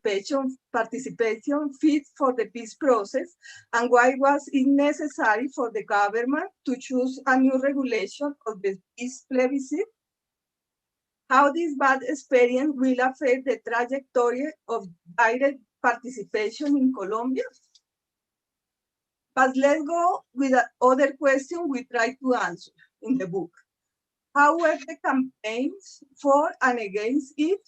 participation fit for the peace process, and why was it necessary for the government to choose a new regulation of the peace plebiscite? How this bad experience will affect the trajectory of direct participation in Colombia? But let's go with other question we try to answer in the book. How were the campaigns for and against it?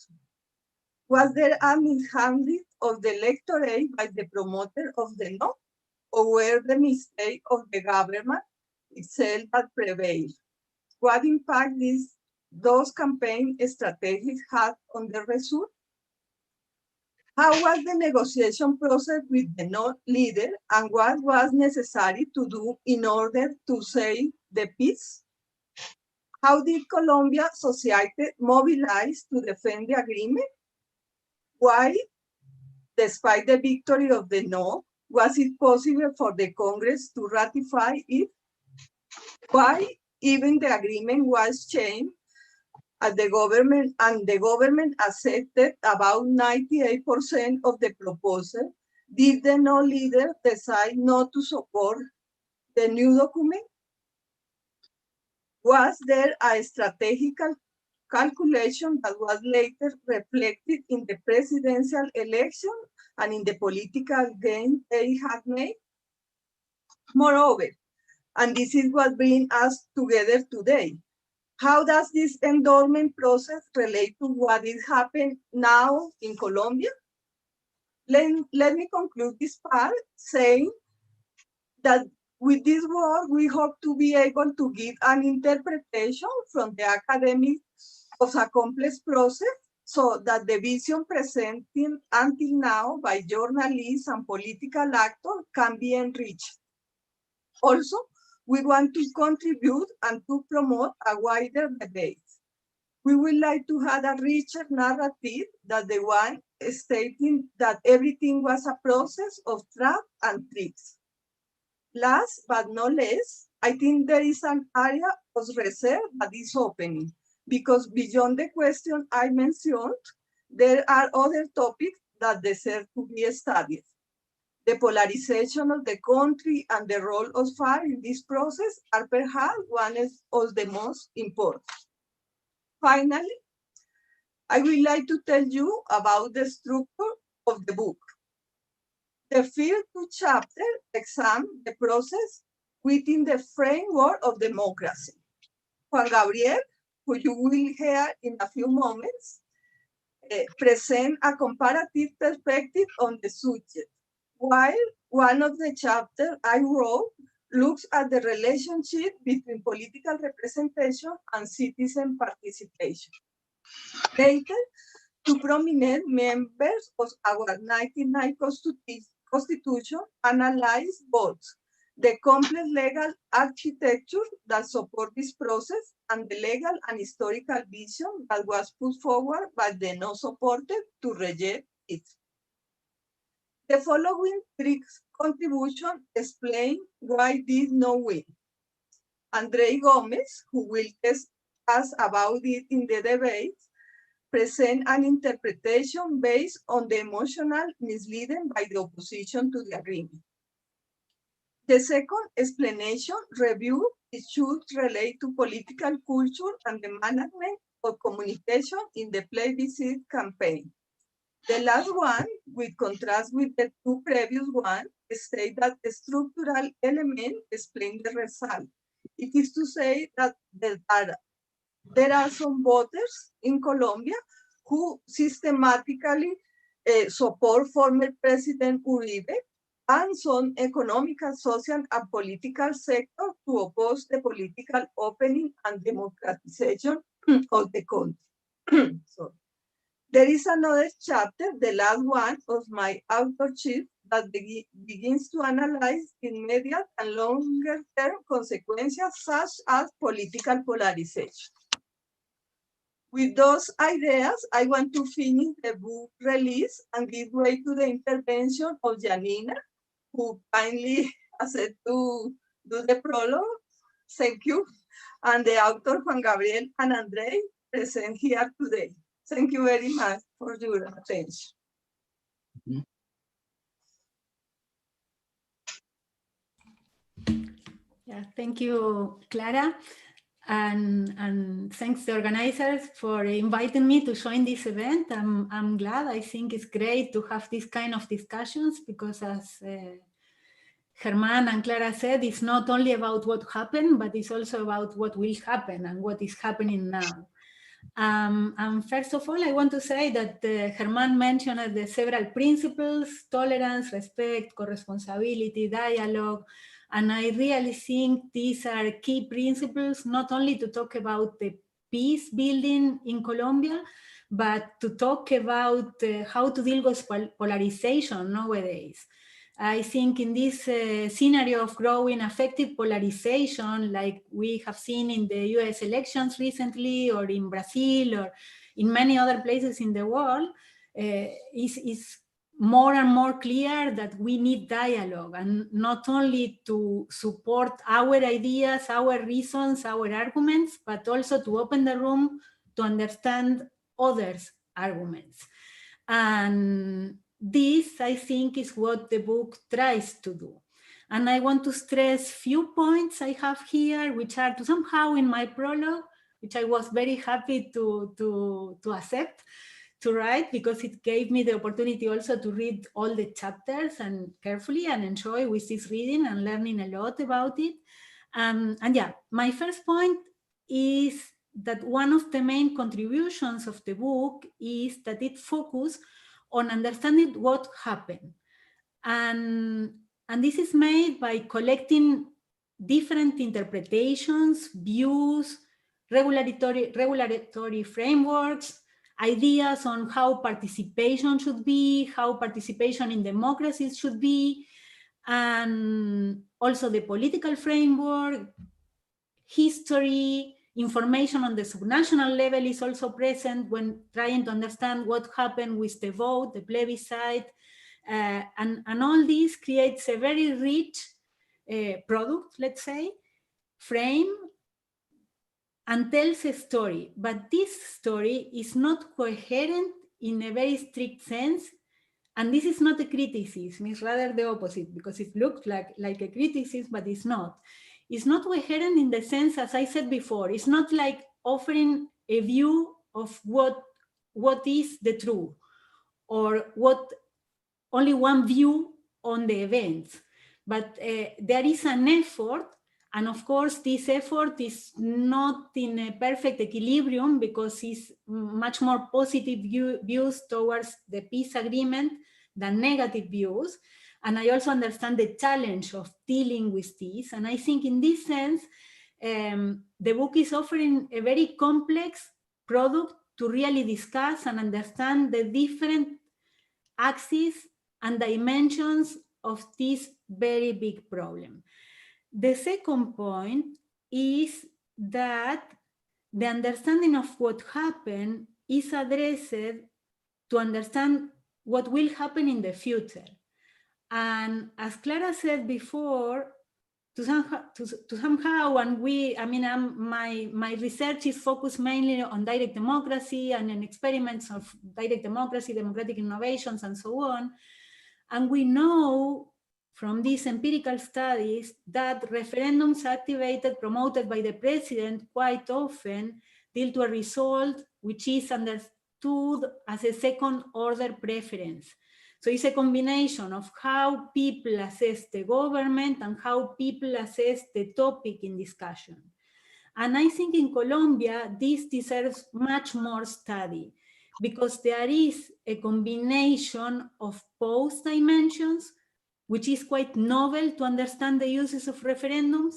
Was there a mishandling of the electorate by the promoter of the no? Or were the mistakes of the government itself that prevailed? What impact those campaign strategies had on the result? How was the negotiation process with the no leader, and what was necessary to do in order to save the peace? How did Colombia society mobilize to defend the agreement? Why, despite the victory of the no, was it possible for the Congress to ratify it? Why even the agreement was changed as the government accepted about 98% of the proposal? Did the no leader decide not to support the new document? Was there a strategical calculation that was later reflected in the presidential election and in the political gain they had made? Moreover, and this is what brings us together today, how does this endorsement process relate to what is happening now in Colombia? Let me conclude this part saying that with this work, we hope to be able to give an interpretation from the academic of a complex process so that the vision presented until now by journalists and political actors can be enriched. Also, we want to contribute and to promote a wider debate. We would like to have a richer narrative than the one stating that everything was a process of trap and tricks. Last but not least, I think there is an area of reserve that is opening, because beyond the question I mentioned, there are other topics that deserve to be studied. The polarization of the country and the role of FARC in this process are perhaps one of the most important. Finally, I would like to tell you about the structure of the book. The first two chapters examine the process within the framework of democracy. Juan Gabriel, who you will hear in a few moments, present a comparative perspective on the subject, while one of the chapters I wrote looks at the relationship between political representation and citizen participation. Later, two prominent members of our 1999 Constitution analyzed both the complex legal architecture that supports this process and the legal and historical vision that was put forward by the no supported to reject it. The following three contributions explain why did not win. Andrei Gomez, who will tell us about it in the debate, present an interpretation based on the emotional misleading by the opposition to the agreement. The second explanation review issues relate to political culture and the management of communication in the plebiscite campaign. The last one, with contrast with the two previous ones, state that the structural element explain the result. It is to say that there are some voters in Colombia who systematically support former President Uribe and some economic, social, and political sector to oppose the political opening and democratization of the country. So, there is another chapter, the last one of my authorship, that begins to analyze immediate and longer-term consequences such as political polarization. With those ideas, I want to finish the book release and give way to the intervention of Janina, who kindly accepted to do the prologue. Thank you. And the author Juan Gabriel and Andrei present here today. Thank you very much for your attention. Yeah, thank you, Clara. And thanks to the organizers for inviting me to join this event. I'm glad. I think it's great to have this kind of discussions because, as Germán and Clara said, it's not only about what happened, but it's also about what will happen and what is happening now. And first of all, I want to say that Germán mentioned the several principles: tolerance, respect, corresponsibility, dialogue. And I really think these are key principles, not only to talk about the peace building in Colombia, but to talk about how to deal with polarization nowadays. I think in this scenario of growing affective polarization, like we have seen in the US elections recently, or in Brazil, or in many other places in the world, is more and more clear that we need dialogue, and not only to support our ideas, our reasons, our arguments, but also to open the room to understand others' arguments. And this, I think, is what the book tries to do. And I want to stress few points I have here, which are to somehow in my prologue, which I was very happy to accept, to write, because it gave me the opportunity also to read all the chapters and carefully and enjoy with this reading and learning a lot about it. And yeah, my first point is that one of the main contributions of the book is that it focuses on understanding what happened. And this is made by collecting different interpretations, views, regulatory frameworks, ideas on how participation should be, how participation in democracies should be, and also the political framework, history, information on the subnational level is also present when trying to understand what happened with the vote, the plebiscite, and all this creates a very rich product, let's say, frame, and tells a story. But this story is not coherent in a very strict sense. And this is not a criticism, it's rather the opposite, because it looks like a criticism, but it's not. It's not coherent in the sense, as I said before, it's not like offering a view of what is the truth, or what only one view on the events. But there is an effort, and of course this effort is not in a perfect equilibrium, because it's much more positive views towards the peace agreement than negative views. And I also understand the challenge of dealing with this. And I think in this sense, the book is offering a very complex product to really discuss and understand the different axes and dimensions of this very big problem. The second point is that the understanding of what happened is addressed to understand what will happen in the future. And as Clara said before, to somehow, and my research is focused mainly on direct democracy and in experiments of direct democracy, democratic innovations, and so on. And we know from these empirical studies that referendums activated, promoted by the president, quite often deal to a result which is understood as a second-order preference. So it's a combination of how people assess the government and how people assess the topic in discussion. And I think in Colombia, this deserves much more study, because there is a combination of both dimensions, which is quite novel to understand the uses of referendums,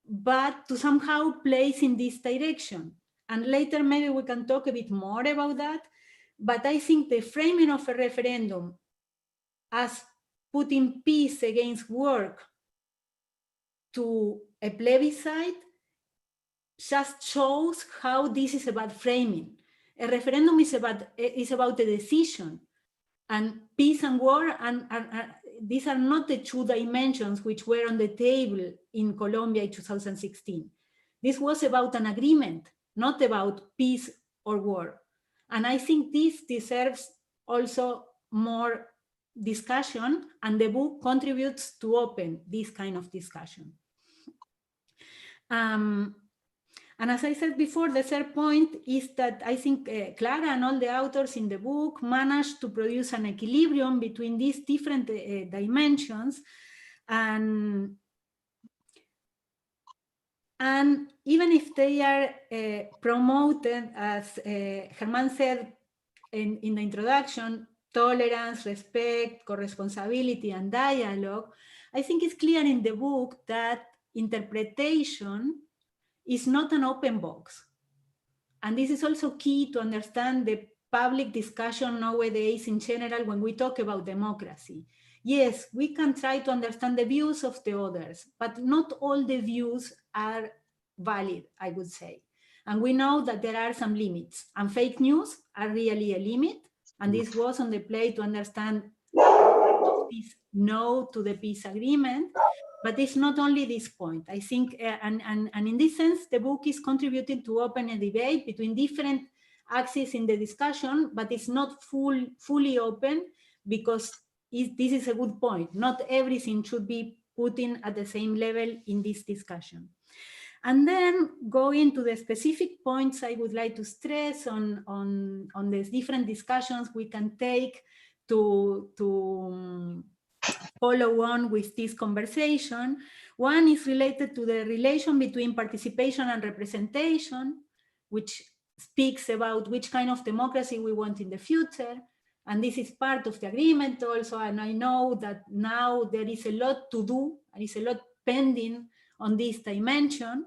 but to somehow place in this direction. And later, maybe we can talk a bit more about that. But I think the framing of a referendum as putting peace against work to a plebiscite just shows how this is about framing. A referendum is about a decision, and peace and war, and these are not the two dimensions which were on the table in Colombia in 2016. This was about an agreement, not about peace or war. And I think this deserves also more discussion, and the book contributes to open this kind of discussion. And as I said before, the third point is that I think Clara and all the authors in the book managed to produce an equilibrium between these different dimensions. And even if they are promoted, as Germán said in the introduction, tolerance, respect, co-responsibility, and dialogue, I think it's clear in the book that interpretation is not an open box. And this is also key to understand the public discussion nowadays in general when we talk about democracy. Yes, we can try to understand the views of the others, but not all the views are valid, I would say. And we know that there are some limits, and fake news are really a limit. And this was on the play to understand this no to the peace agreement. But it's not only this point. I think, and in this sense, the book is contributing to open a debate between different axes in the discussion, but it's not fully open, because this is a good point. Not everything should be put in at the same level in this discussion. And then going to the specific points I would like to stress on these different discussions we can take to follow on with this conversation. One is related to the relation between participation and representation, which speaks about which kind of democracy we want in the future. And this is part of the agreement also. And I know that now there is a lot to do, and is a lot pending on this dimension.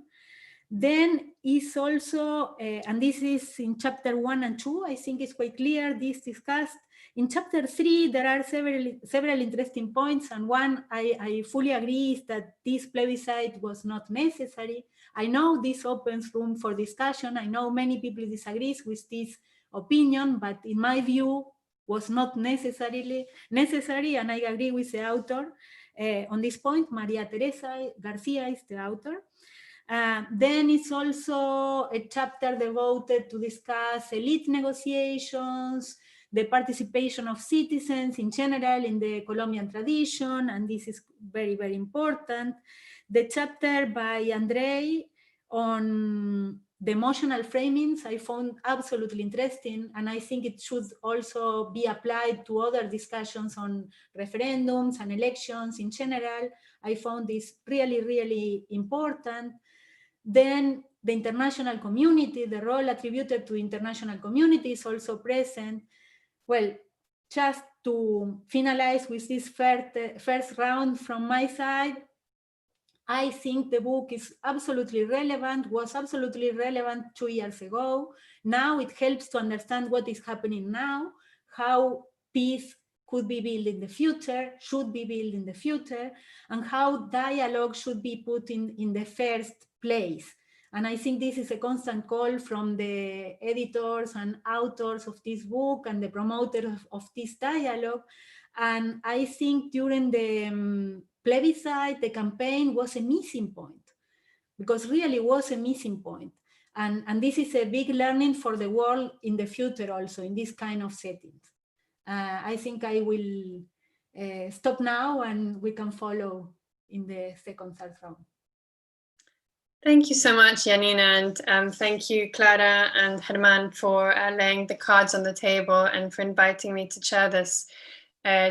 Then is also, and this is in chapter 1 and 2, I think it's quite clear, this discussed. In chapter 3, there are several interesting points, and one I fully agree is that this plebiscite was not necessary. I know this opens room for discussion. I know many people disagree with this opinion, but in my view, was not necessary, and I agree with the author on this point. Maria Teresa Garcia is the author. Then it's also a chapter devoted to discuss elite negotiations, the participation of citizens in general in the Colombian tradition, and this is very, very important. The chapter by Andre on the emotional framings I found absolutely interesting, and I think it should also be applied to other discussions on referendums and elections in general. I found this really, really important. Then the international community, the role attributed to international community is also present. Well, just to finalize with this first round from my side, I think the book is absolutely relevant, was absolutely relevant 2 years ago. Now it helps to understand what is happening now, how peace could be built in the future, should be built in the future, and how dialogue should be put in the first place. And I think this is a constant call from the editors and authors of this book and the promoters of this dialogue. And I think during the plebiscite, the campaign was a missing point, because really was a missing point. And this is a big learning for the world in the future also, in this kind of settings. I think I will stop now, and we can follow in the third round. Thank you so much, Janina, and thank you, Clara and Germán, for laying the cards on the table and for inviting me to chair this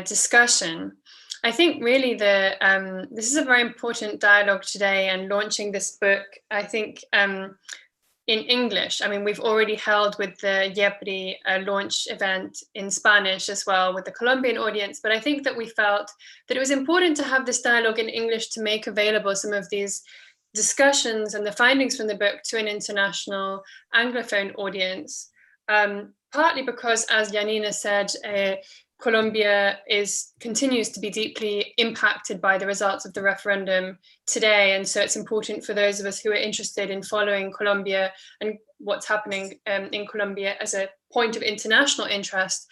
discussion. I think really this is a very important dialogue today, and launching this book, I think, in English. I mean, we've already held with the IEPRI launch event in Spanish as well with the Colombian audience, but I think that we felt that it was important to have this dialogue in English to make available some of these discussions and the findings from the book to an international Anglophone audience, partly because, as Janina said, Colombia continues to be deeply impacted by the results of the referendum today, and so it's important for those of us who are interested in following Colombia and what's happening in Colombia as a point of international interest.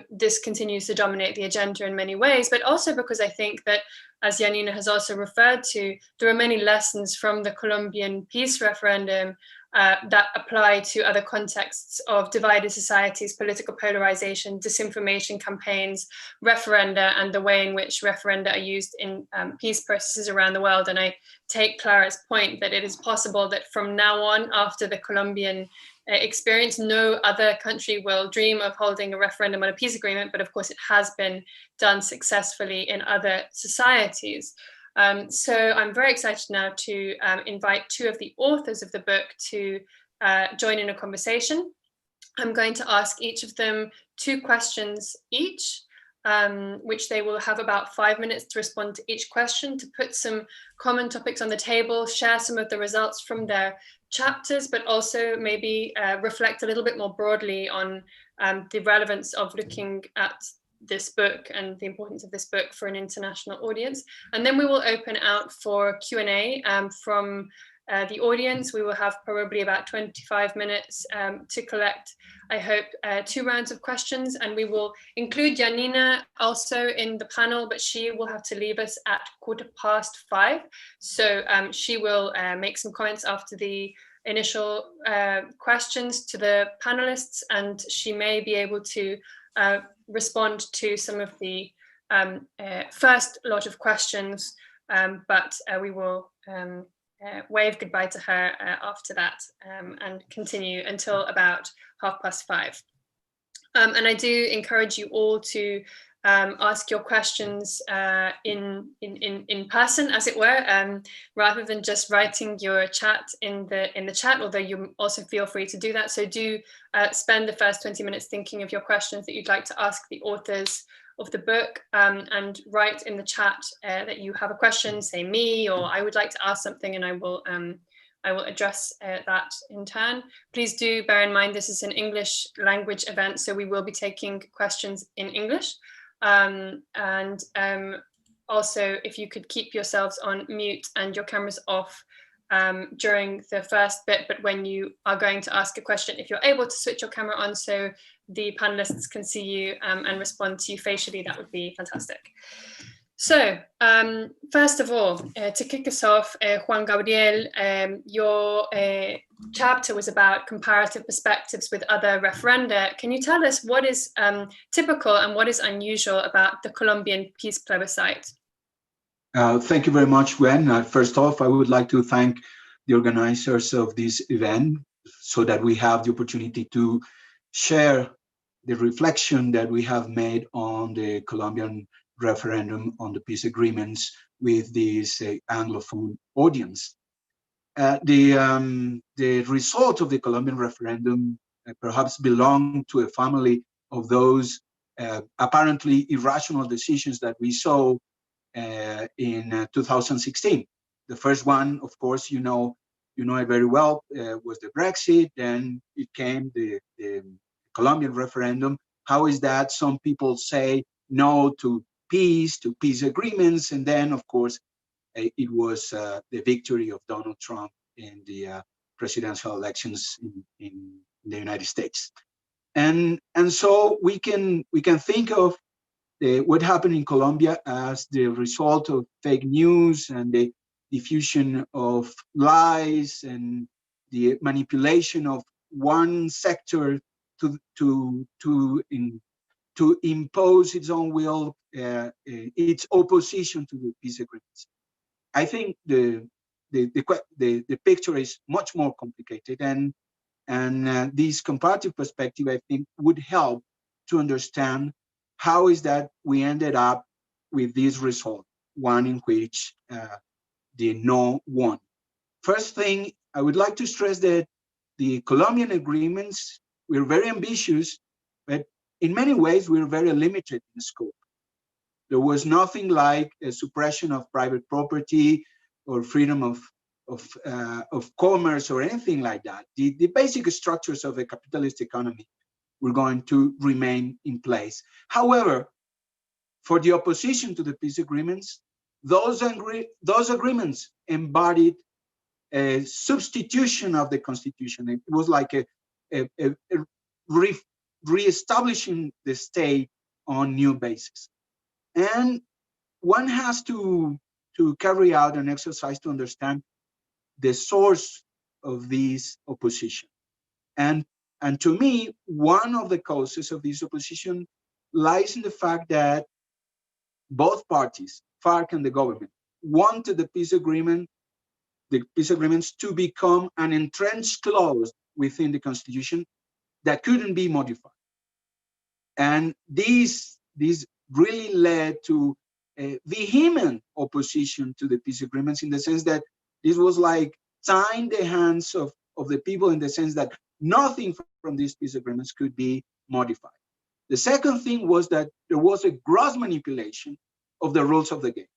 This continues to dominate the agenda in many ways, but also because I think that, as Janina has also referred to, there are many lessons from the Colombian peace referendum that apply to other contexts of divided societies, political polarization, disinformation campaigns, referenda, and the way in which referenda are used in peace processes around the world. And I take Clara's point that it is possible that from now on, after the Colombian experience, no other country will dream of holding a referendum on a peace agreement, but of course it has been done successfully in other societies. So I'm very excited now to invite two of the authors of the book to join in a conversation. I'm going to ask each of them 2 questions each, which they will have about 5 minutes to respond to each question, to put some common topics on the table, share some of the results from their chapters, but also maybe reflect a little bit more broadly on the relevance of looking at this book and the importance of this book for an international audience. And then we will open out for Q&A from the audience. We will have probably about 25 minutes to collect, I hope, 2 rounds of questions, and we will include Janina also in the panel, but she will have to leave us at 5:15. So she will make some comments after the initial questions to the panelists, and she may be able to respond to some of the first lot of questions, but we will wave goodbye to her after that and continue until about 5:30. And I do encourage you all to ask your questions in person, as it were, rather than just writing your chat in the chat, although you also feel free to do that. So do spend the first 20 minutes thinking of your questions that you'd like to ask the authors of the book, and write in the chat that you have a question, say me, or I would like to ask something, and I will address that in turn. Please do bear in mind this is an English language event, so we will be taking questions in English. And also, if you could keep yourselves on mute and your cameras off during the first bit, but when you are going to ask a question, if you're able to switch your camera on so the panelists can see you and respond to you facially, that would be fantastic. So, first of all, to kick us off, Juan Gabriel, your chapter was about comparative perspectives with other referenda. Can you tell us what is typical and what is unusual about the Colombian peace plebiscite? Thank you very much, Gwen. First off, I would like to thank the organizers of this event so that we have the opportunity to share the reflection that we have made on the Colombian referendum on the peace agreements with this Anglophone audience. The result of the Colombian referendum perhaps belonged to a family of those apparently irrational decisions that we saw in 2016. The first one, of course, you know it very well, was the Brexit. Then it came the Colombian referendum. How is that? Some people say no to peace agreements, and then, of course, it was the victory of Donald Trump in the presidential elections in the United States. And so we can think of what happened in Colombia as the result of fake news and the diffusion of lies and the manipulation of one sector to impose its own will, its opposition to the peace agreements. I think the picture is much more complicated, and this comparative perspective, I think, would help to understand how is that we ended up with this result, one in which the no won. First thing, I would like to stress that the Colombian agreements were very ambitious, but in many ways we were very limited in scope. There was nothing like a suppression of private property or freedom of commerce or anything like that. The basic structures of a capitalist economy were going to remain in place. However, for the opposition to the peace agreements, those agreements embodied a substitution of the constitution. It was like a re-establishing the state on new basis. And one has to carry out an exercise to understand the source of this opposition. And to me, one of the causes of this opposition lies in the fact that both parties, FARC and the government, wanted the peace agreements to become an entrenched clause within the constitution that couldn't be modified. And this really led to a vehement opposition to the peace agreements, in the sense that this was like tying the hands of the people, in the sense that nothing from these peace agreements could be modified. The second thing was that there was a gross manipulation of the rules of the game.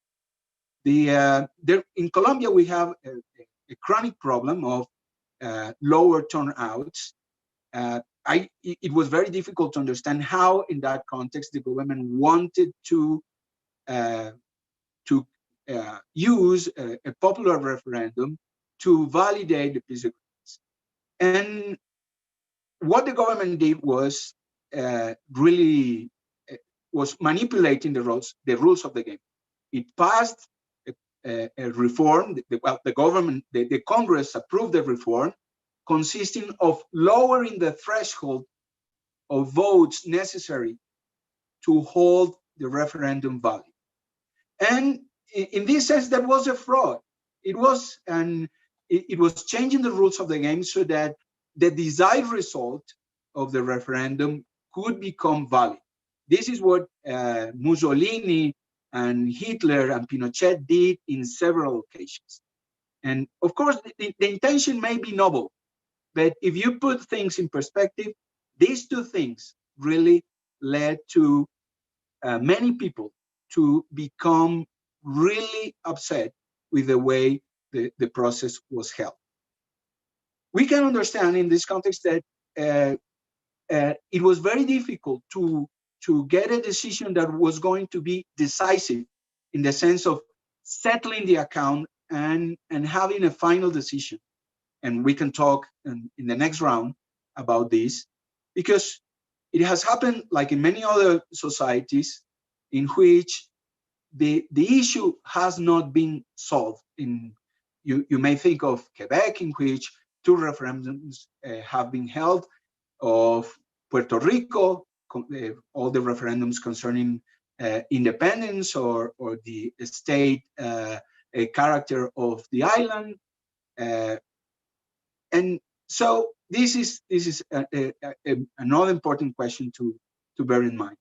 In Colombia, we have a chronic problem of lower turnouts. It was very difficult to understand how, in that context, the government wanted to use a popular referendum to validate the peace agreements. And what the government did was was manipulating the rules of the game. It passed a reform. The Congress approved the reform, consisting of lowering the threshold of votes necessary to hold the referendum valid. And in this sense, that was a fraud. It was changing the rules of the game so that the desired result of the referendum could become valid. This is what Mussolini and Hitler and Pinochet did in several occasions. And of course, the intention may be noble, but if you put things in perspective, these two things really led to many people to become really upset with the way the process was held. We can understand in this context that it was very difficult to get a decision that was going to be decisive, in the sense of settling the account and having a final decision. And we can talk in the next round about this, because it has happened like in many other societies in which the issue has not been solved. You may think of Quebec, in which 2 referendums have been held, of Puerto Rico, all the referendums concerning independence or the state character of the island. And so this is another important question to bear in mind.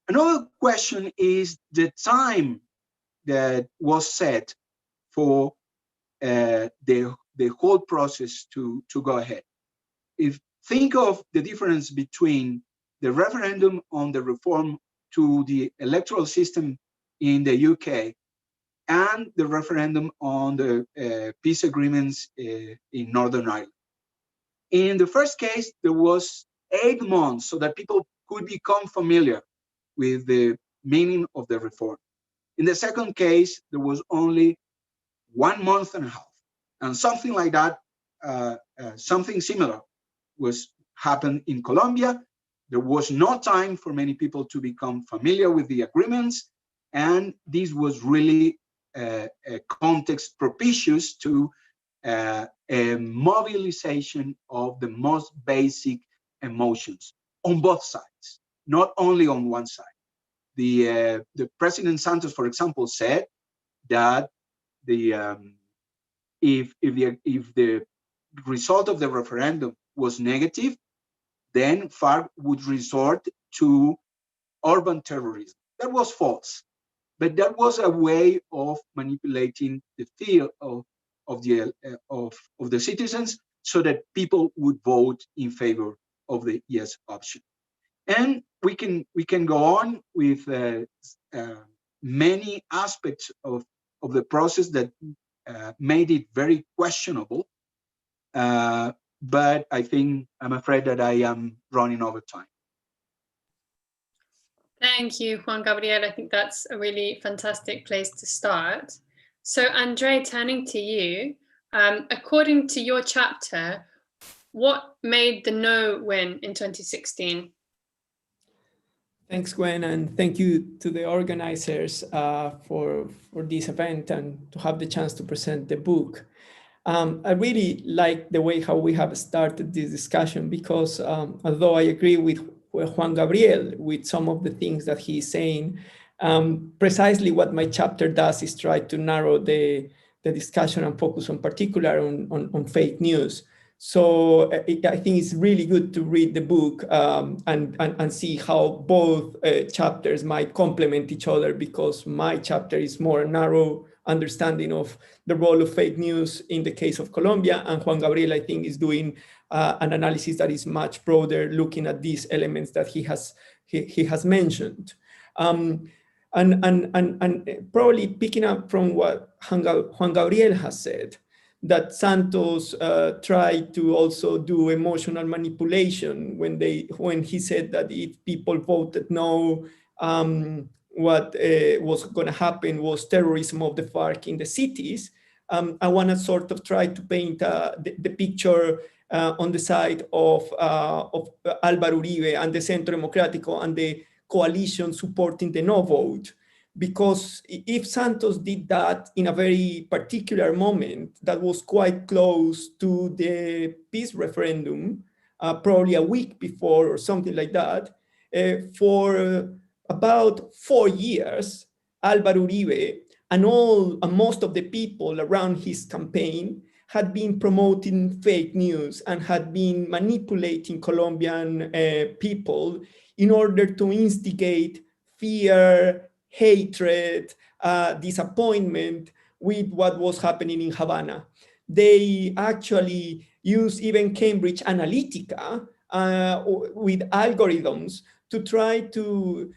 Another question is the time that was set for the whole process to go ahead. Think of the difference between the referendum on the reform to the electoral system in the UK and the referendum on the peace agreements in Northern Ireland. In the first case, there was 8 months so that people could become familiar with the meaning of the reform. In the second case, there was only 1.5 months. And something like that, something similar happened in Colombia. There was no time for many people to become familiar with the agreements, and this was really a context propitious to a mobilization of the most basic emotions on both sides, not only on one side. The President Santos, for example, said that if the result of the referendum was negative, then FARC would resort to urban terrorism. That was false, but that was a way of manipulating the fear of the citizens, so that people would vote in favor of the yes option. And we can go on with many aspects of the process that made it very questionable. But I'm afraid that I am running over time. Thank you, Juan Gabriel. I think that's a really fantastic place to start. So Andre, turning to you, according to your chapter, what made the no win in 2016? Thanks, Gwen, and thank you to the organizers for this event and to have the chance to present the book. I really like the way how we have started this discussion, because although I agree with Juan Gabriel with some of the things that he's saying, precisely what my chapter does is try to narrow the discussion and focus on particular on fake news. So I think it's really good to read the book and see how both chapters might complement each other, because my chapter is more narrow understanding of the role of fake news in the case of Colombia, and Juan Gabriel, I think, is doing an analysis that is much broader, looking at these elements that he has mentioned. And probably picking up from what Juan Gabriel has said, that Santos tried to also do emotional manipulation when he said that if people voted no, what was going to happen was terrorism of the FARC in the cities. I want to sort of try to paint the picture on the side of Álvaro Uribe and the Centro Democrático and the coalition supporting the no vote. Because if Santos did that in a very particular moment that was quite close to the peace referendum, probably a week before or something like that, for about 4 years, Álvaro Uribe and most of the people around his campaign had been promoting fake news and had been manipulating Colombian people in order to instigate fear, hatred, disappointment with what was happening in Havana. They actually used even Cambridge Analytica with algorithms to try to,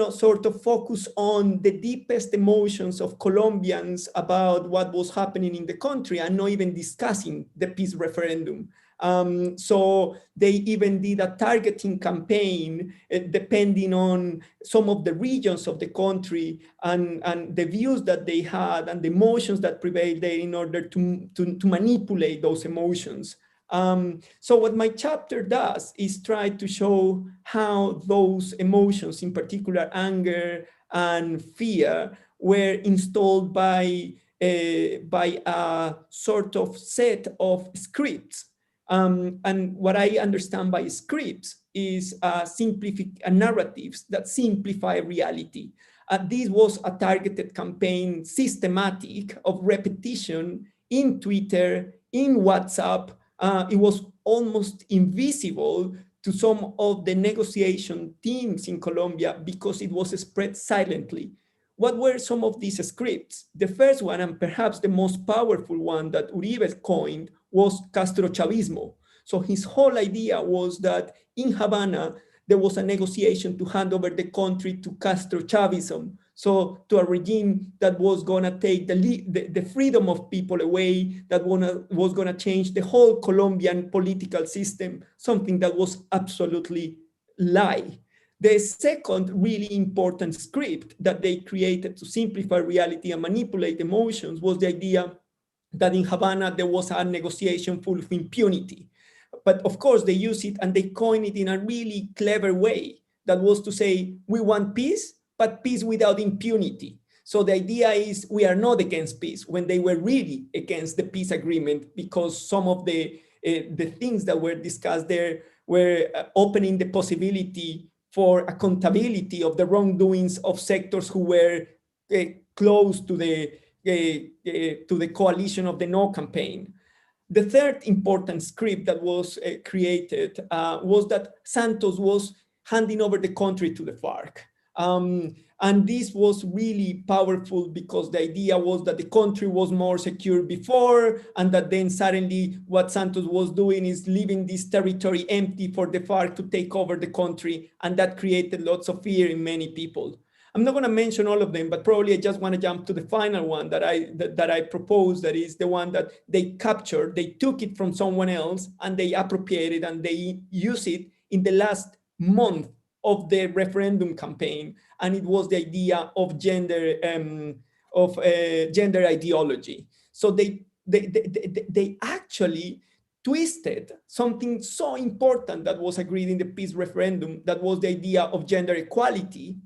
sort of focus on the deepest emotions of Colombians about what was happening in the country and not even discussing the peace referendum. So they even did a targeting campaign depending on some of the regions of the country and the views that they had and the emotions that prevailed there in order to manipulate those emotions. So what my chapter does is try to show how those emotions, in particular anger and fear, were installed by a sort of set of scripts. And what I understand by scripts is narratives that simplify reality. This was a targeted campaign, systematic, of repetition in Twitter, in WhatsApp. It was almost invisible to some of the negotiation teams in Colombia because it was spread silently. What were some of these scripts? The first one, and perhaps the most powerful one that Uribe coined, was Castrochavismo. So his whole idea was that in Havana, there was a negotiation to hand over the country to Castrochavism, so to a regime that was going to take the freedom of people away, that was going to change the whole Colombian political system, something that was absolutely lie. The second really important script that they created to simplify reality and manipulate emotions was the idea that in Havana there was a negotiation full of impunity. But of course they use it and they coin it in a really clever way. That was to say, we want peace, but peace without impunity. So the idea is we are not against peace, when they were really against the peace agreement, because some of the things that were discussed there were opening the possibility for accountability of the wrongdoings of sectors who were close to the coalition of the no campaign. The third important script that was created was that Santos was handing over the country to the FARC. And this was really powerful because the idea was that the country was more secure before, and that then suddenly what Santos was doing is leaving this territory empty for the FARC to take over the country, and that created lots of fear in many people. I'm not going to mention all of them, but probably I just want to jump to the final one that I propose, that is the one that they captured. They took it from someone else and they appropriated and they use it in the last month of the referendum campaign, and it was the idea of gender ideology. So they actually twisted something so important that was agreed in the peace referendum, that was the idea of gender equality.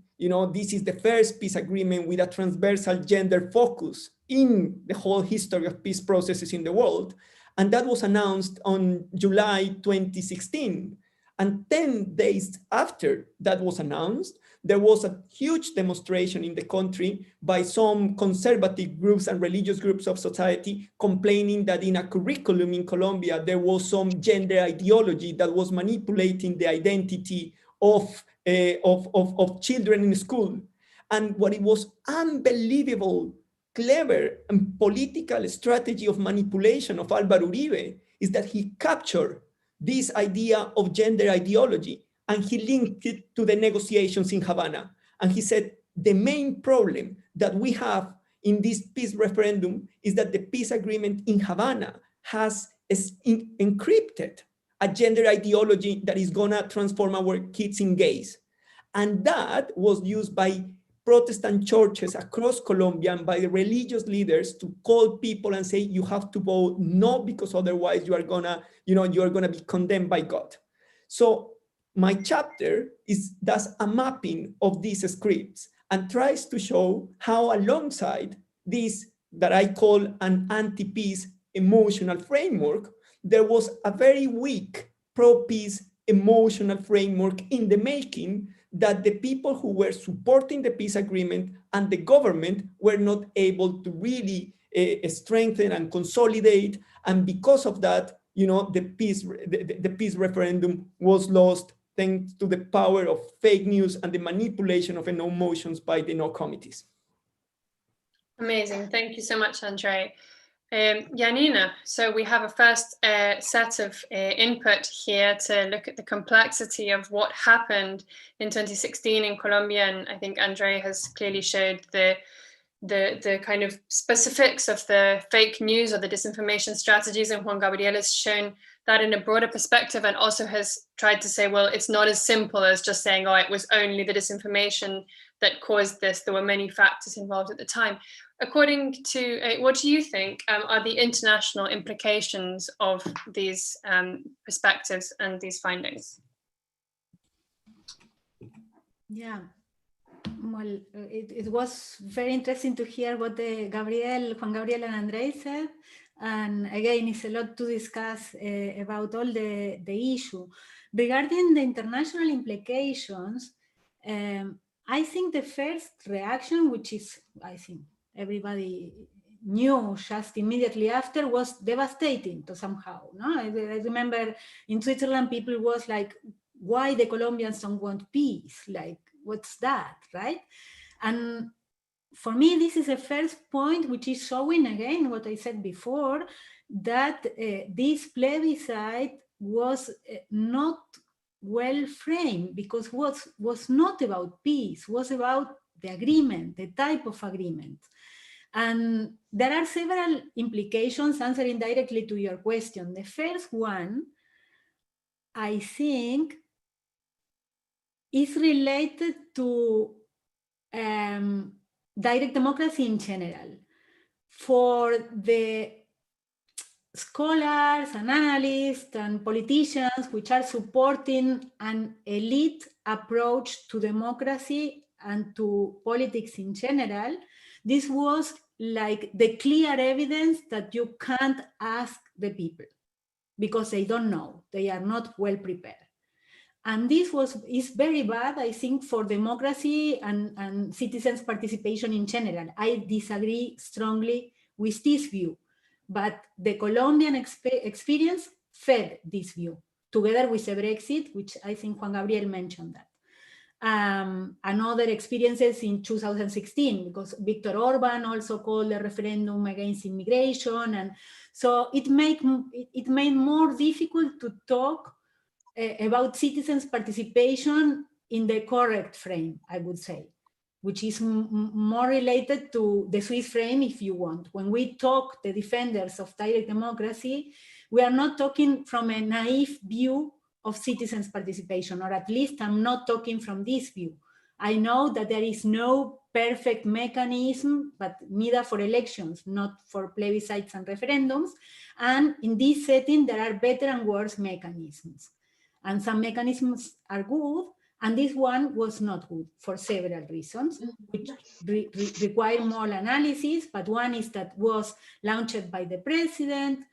This is the first peace agreement with a transversal gender focus in the whole history of peace processes in the world. And that was announced on July 2016. And 10 days after that was announced, there was a huge demonstration in the country by some conservative groups and religious groups of society complaining that in a curriculum in Colombia, there was some gender ideology that was manipulating the identity of children in school. And what it was unbelievable, clever and political strategy of manipulation of Álvaro Uribe is that he captured this idea of gender ideology and he linked it to the negotiations in Havana. And he said, the main problem that we have in this peace referendum is that the peace agreement in Havana has encrypted a gender ideology that is gonna transform our kids in gays. And that was used by Protestant churches across Colombia and by the religious leaders to call people and say, you have to vote no, because otherwise you are gonna be condemned by God. So my chapter does a mapping of these scripts and tries to show how alongside this that I call an anti-peace emotional framework, there was a very weak pro-peace emotional framework in the making that the people who were supporting the peace agreement and the government were not able to really strengthen and consolidate. And because of that, the peace referendum was lost thanks to the power of fake news and the manipulation of emotions by the no committees. Amazing. Thank you so much, Andre. Janina, so we have a first set of input here to look at the complexity of what happened in 2016 in Colombia, and I think Andre has clearly showed the kind of specifics of the fake news or the disinformation strategies, and Juan Gabriel has shown that in a broader perspective and also has tried to say, well, it's not as simple as just saying, oh, it was only the disinformation that caused this. There were many factors involved at the time. According to, what do you think are the international implications of these perspectives and these findings? Yeah, well, it was very interesting to hear what Juan Gabriel and Andre said. And again, it's a lot to discuss about all the issue. Regarding the international implications, I think the first reaction, which is, I think, everybody knew just immediately after, was devastating to somehow. No? I remember in Switzerland, people was like, why the Colombians don't want peace? Like, what's that, right? And for me, this is the first point, which is showing again what I said before, that this plebiscite was not well framed, because was not about peace, was about the agreement, the type of agreement. And there are several implications answering directly to your question. The first one, I think, is related to direct democracy in general. For the scholars and analysts and politicians which are supporting an elite approach to democracy and to politics in general, this was like the clear evidence that you can't ask the people because they don't know, they are not well prepared. And this is very bad, I think, for democracy and citizens' participation in general. I disagree strongly with this view, but the Colombian experience fed this view, together with the Brexit, which I think Juan Gabriel mentioned that. And other experiences in 2016, because Viktor Orban also called a referendum against immigration. And so it made more difficult to talk about citizens' participation in the correct frame, I would say, which is more related to the Swiss frame, if you want. When we talk, the defenders of direct democracy, we are not talking from a naive view of citizens' participation, or at least I'm not talking from this view. I know that there is no perfect mechanism, but neither for elections, not for plebiscites and referendums. And in this setting, there are better and worse mechanisms. And some mechanisms are good, And this one was not good for several reasons, which require more analysis. But one is that was launched by the president,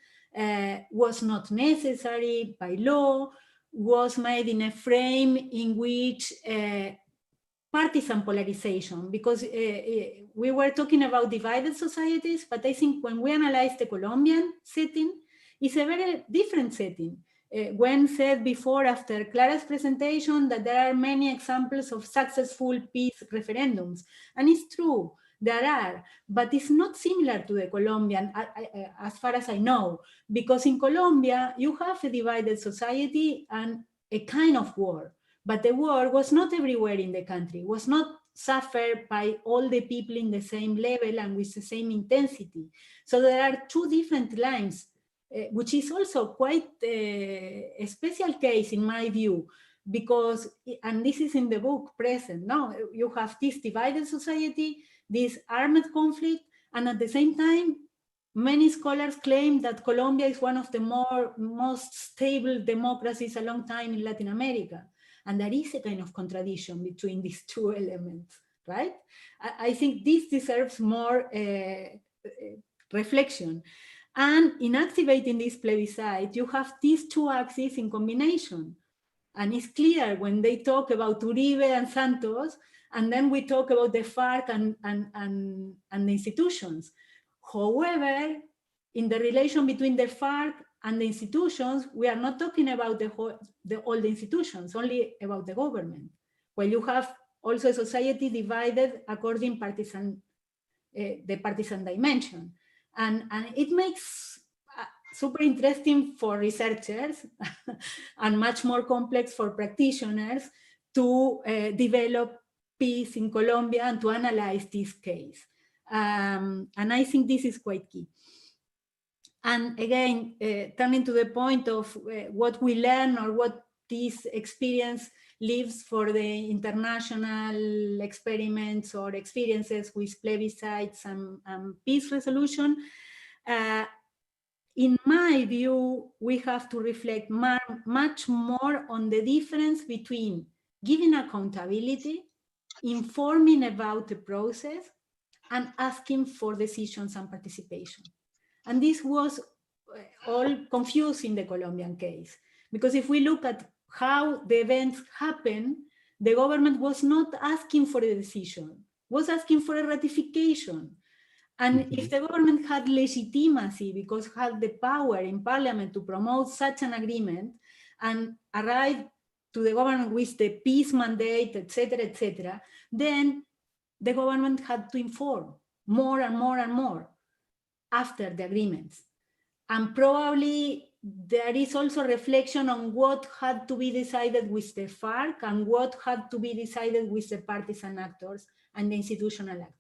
was not necessary by law, was made in a frame in which partisan polarization, because we were talking about divided societies, but I think when we analyze the Colombian setting, it's a very different setting. Gwen said before, after Clara's presentation, that there are many examples of successful peace referendums. And it's true, there are, but it's not similar to the Colombian, as far as I know, because in Colombia, you have a divided society and a kind of war, but the war was not everywhere in the country, was not suffered by all the people in the same level and with the same intensity. So there are two different lines, which is also quite a special case in my view, because, and this is in the book present, no, you have this divided society, this armed conflict, and at the same time, many scholars claim that Colombia is one of the most stable democracies a long time in Latin America. And there is a kind of contradiction between these two elements, right? I think this deserves more reflection. And in activating this plebiscite, you have these two axes in combination. And it's clear when they talk about Uribe and Santos, and then we talk about the FARC and the institutions. However, in the relation between the FARC and the institutions, we are not talking about all the institutions, only about the government. Well, you have also a society divided according the partisan dimension. And it makes super interesting for researchers and much more complex for practitioners to develop peace in Colombia and to analyze this case. And I think this is quite key. And again, turning to the point of what we learn or what this experience leaves for the international experiments or experiences with plebiscites and peace resolution, in my view, we have to reflect much more on the difference between giving accountability, informing about the process, and asking for decisions and participation. And this was all confused in the Colombian case, because if we look at how the events happen, the government was not asking for a decision, was asking for a ratification. And if the government had legitimacy, because had the power in parliament to promote such an agreement and arrive to the government with the peace mandate, etc., then the government had to inform more and more and more after the agreements. And probably there is also reflection on what had to be decided with the FARC and what had to be decided with the partisan actors and the institutional actors.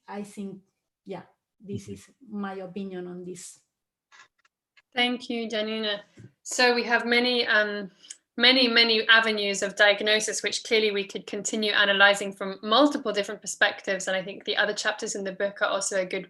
I think, yeah, this is my opinion on this. Thank you, Janina. So we have many avenues of diagnosis, which clearly we could continue analyzing from multiple different perspectives. And I think the other chapters in the book are also a good,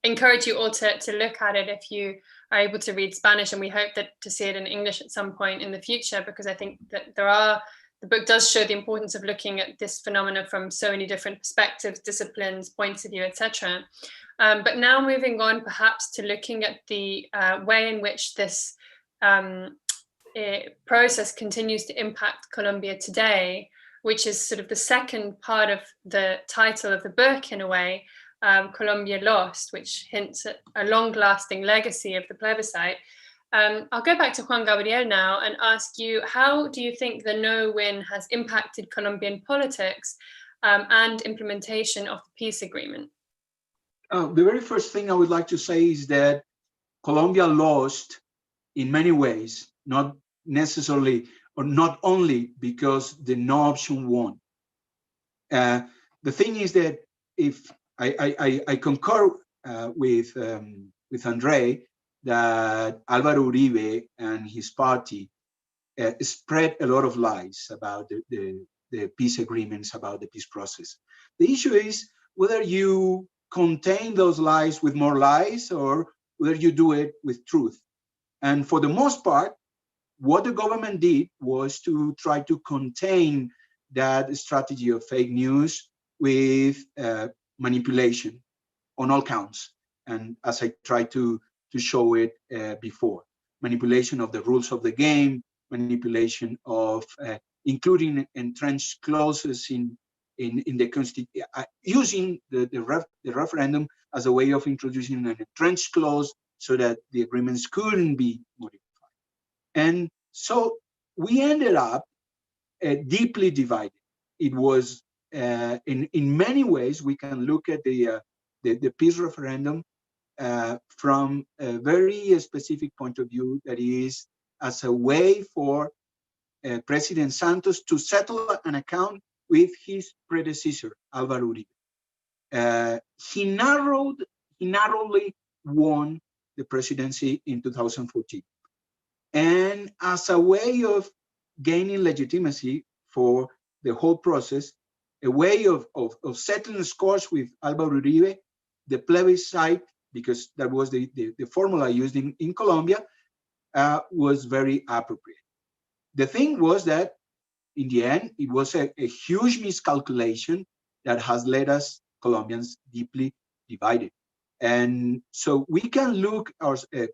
encourage you all to look at it if you are able to read Spanish. And we hope that to see it in English at some point in the future, because I think that the book does show the importance of looking at this phenomena from so many different perspectives, disciplines, points of view, etc. But now moving on perhaps to looking at the way in which this process continues to impact Colombia today, which is sort of the second part of the title of the book in a way, Colombia Lost, which hints at a long-lasting legacy of the plebiscite. I'll go back to Juan Gabriel now and ask you, how do you think the no-win has impacted Colombian politics and implementation of the peace agreement? The very first thing I would like to say is that Colombia lost in many ways, not necessarily or not only because the no option won. The thing is that if I concur with Andre that Álvaro Uribe and his party spread a lot of lies about the peace agreements, about the peace process. The issue is whether you contain those lies with more lies or whether you do it with truth. And for the most part, what the government did was to try to contain that strategy of fake news with manipulation on all counts. And as I tried to show it before, manipulation of the rules of the game, manipulation of including entrenched clauses in the Constitution, using the referendum as a way of introducing an entrenched clause so that the agreements couldn't be modified. And so we ended up deeply divided. It was in many ways, we can look at the peace referendum from a very specific point of view, that is as a way for President Santos to settle an account with his predecessor, Álvaro Uribe. He narrowly won the presidency in 2014. And as a way of gaining legitimacy for the whole process, a way of settling scores with Álvaro Uribe, the plebiscite, because that was the formula used in Colombia, was very appropriate. The thing was that in the end, it was a huge miscalculation that has led us Colombians deeply divided. And so we can look,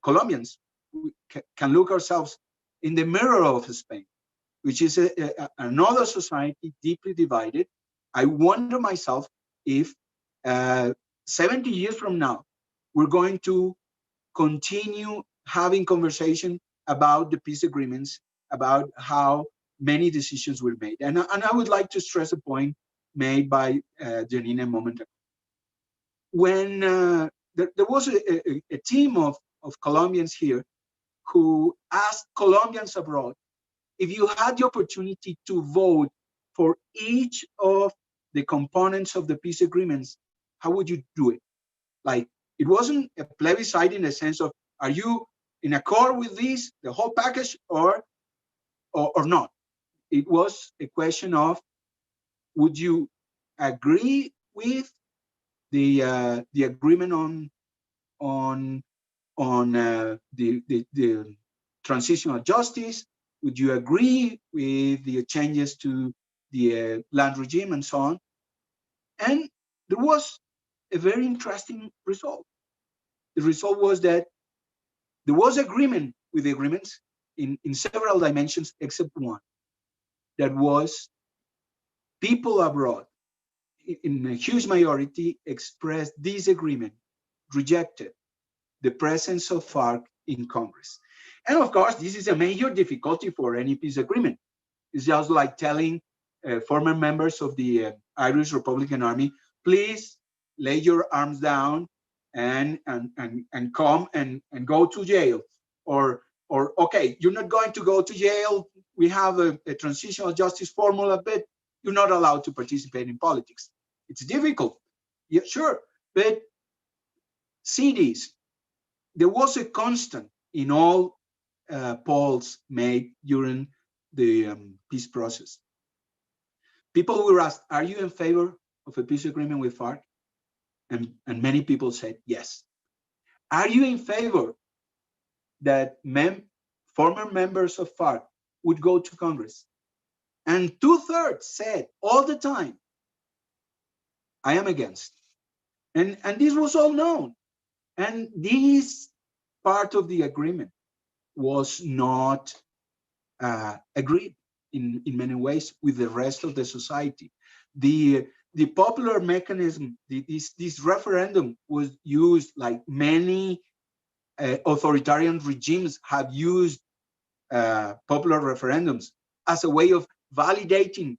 Colombians, we can look ourselves in the mirror of Spain, which is another society deeply divided. I wonder myself if 70 years from now, we're going to continue having conversation about the peace agreements, about how many decisions were made. And I would like to stress a point made by Janine a moment ago. When there was a team of Colombians here who asked Colombians abroad, if you had the opportunity to vote for each of the components of the peace agreements, how would you do it? Like, it wasn't a plebiscite in the sense of, are you in accord with this, the whole package, or not? It was a question of, would you agree with the agreement on the transitional justice? Would you agree with the changes to the land regime and so on? And there was a very interesting result. The result was that there was agreement with the agreements in several dimensions, except one. That was people abroad, in a huge majority, expressed disagreement, rejected the presence of FARC in Congress. And of course, this is a major difficulty for any peace agreement. It's just like telling former members of the Irish Republican Army, please lay your arms down and come and go to jail. Or okay, you're not going to go to jail. We have a transitional justice formula, but you're not allowed to participate in politics. It's difficult, yeah, sure, but see this. There was a constant in all polls made during the peace process. People were asked, are you in favor of a peace agreement with FARC? And many people said yes. Are you in favor that former members of FARC would go to Congress? And 2/3 said all the time, I am against. And this was all known. And this part of the agreement was not agreed in many ways with the rest of the society. The popular mechanism, this referendum was used like many authoritarian regimes have used popular referendums as a way of validating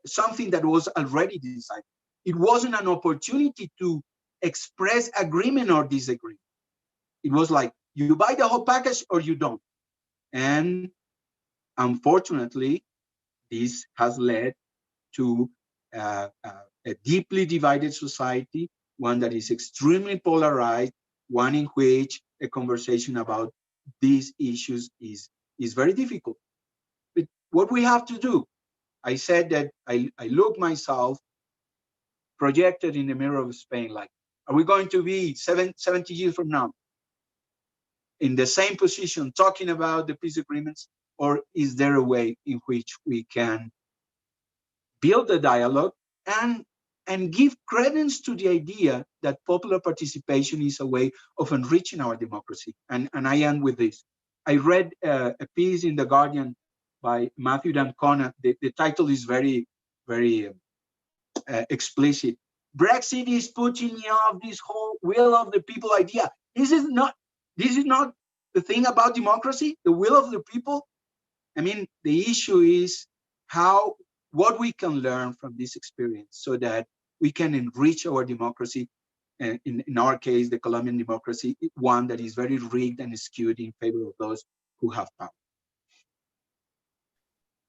something that was already decided. It wasn't an opportunity to express agreement or disagreement. It was like, you buy the whole package or you don't. And unfortunately, this has led to a deeply divided society, one that is extremely polarized, one in which a conversation about these issues is very difficult. But what we have to do, I said that I look myself projected in the mirror of Spain, like, are we going to be 70 years from now? in the same position talking about the peace agreements, or is there a way in which we can build a dialogue and give credence to the idea that popular participation is a way of enriching our democracy? And I end with this. I read a piece in The Guardian by Matthew Dancona. The title is very, very explicit. Brexit is putting off this whole will of the people idea. This is not the thing about democracy, the will of the people. I mean, the issue is what we can learn from this experience so that we can enrich our democracy, and in our case, the Colombian democracy, one that is very rigged and skewed in favor of those who have power.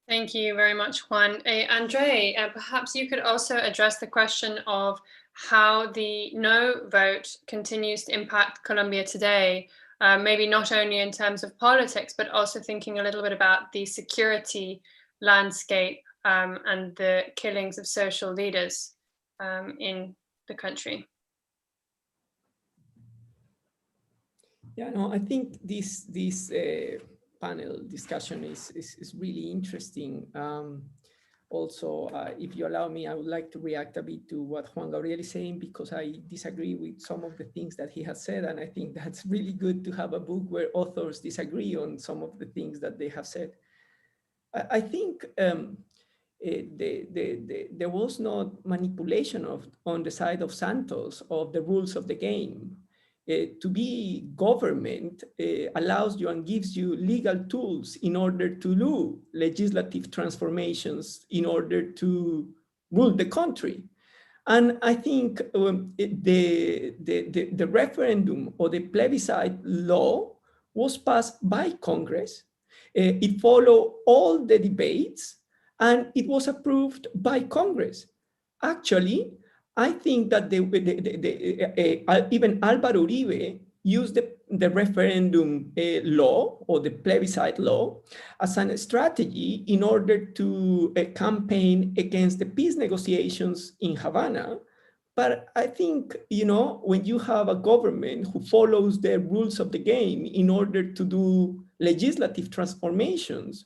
Thank you very much, Juan. Andre, perhaps you could also address the question of how the no vote continues to impact Colombia today, maybe not only in terms of politics, but also thinking a little bit about the security landscape and the killings of social leaders in the country. Yeah, no, I think this panel discussion is really interesting. Also, if you allow me, I would like to react a bit to what Juan Gabriel is saying, because I disagree with some of the things that he has said, and I think that's really good to have a book where authors disagree on some of the things that they have said. I think there was not manipulation on the side of Santos of the rules of the game. To be government allows you and gives you legal tools in order to do legislative transformations in order to rule the country. And I think the referendum or the plebiscite law was passed by Congress. It followed all the debates and it was approved by Congress. Actually, I think that even Álvaro Uribe used the referendum law or the plebiscite law as a strategy in order to campaign against the peace negotiations in Havana. But I think, you know, when you have a government who follows the rules of the game in order to do legislative transformations,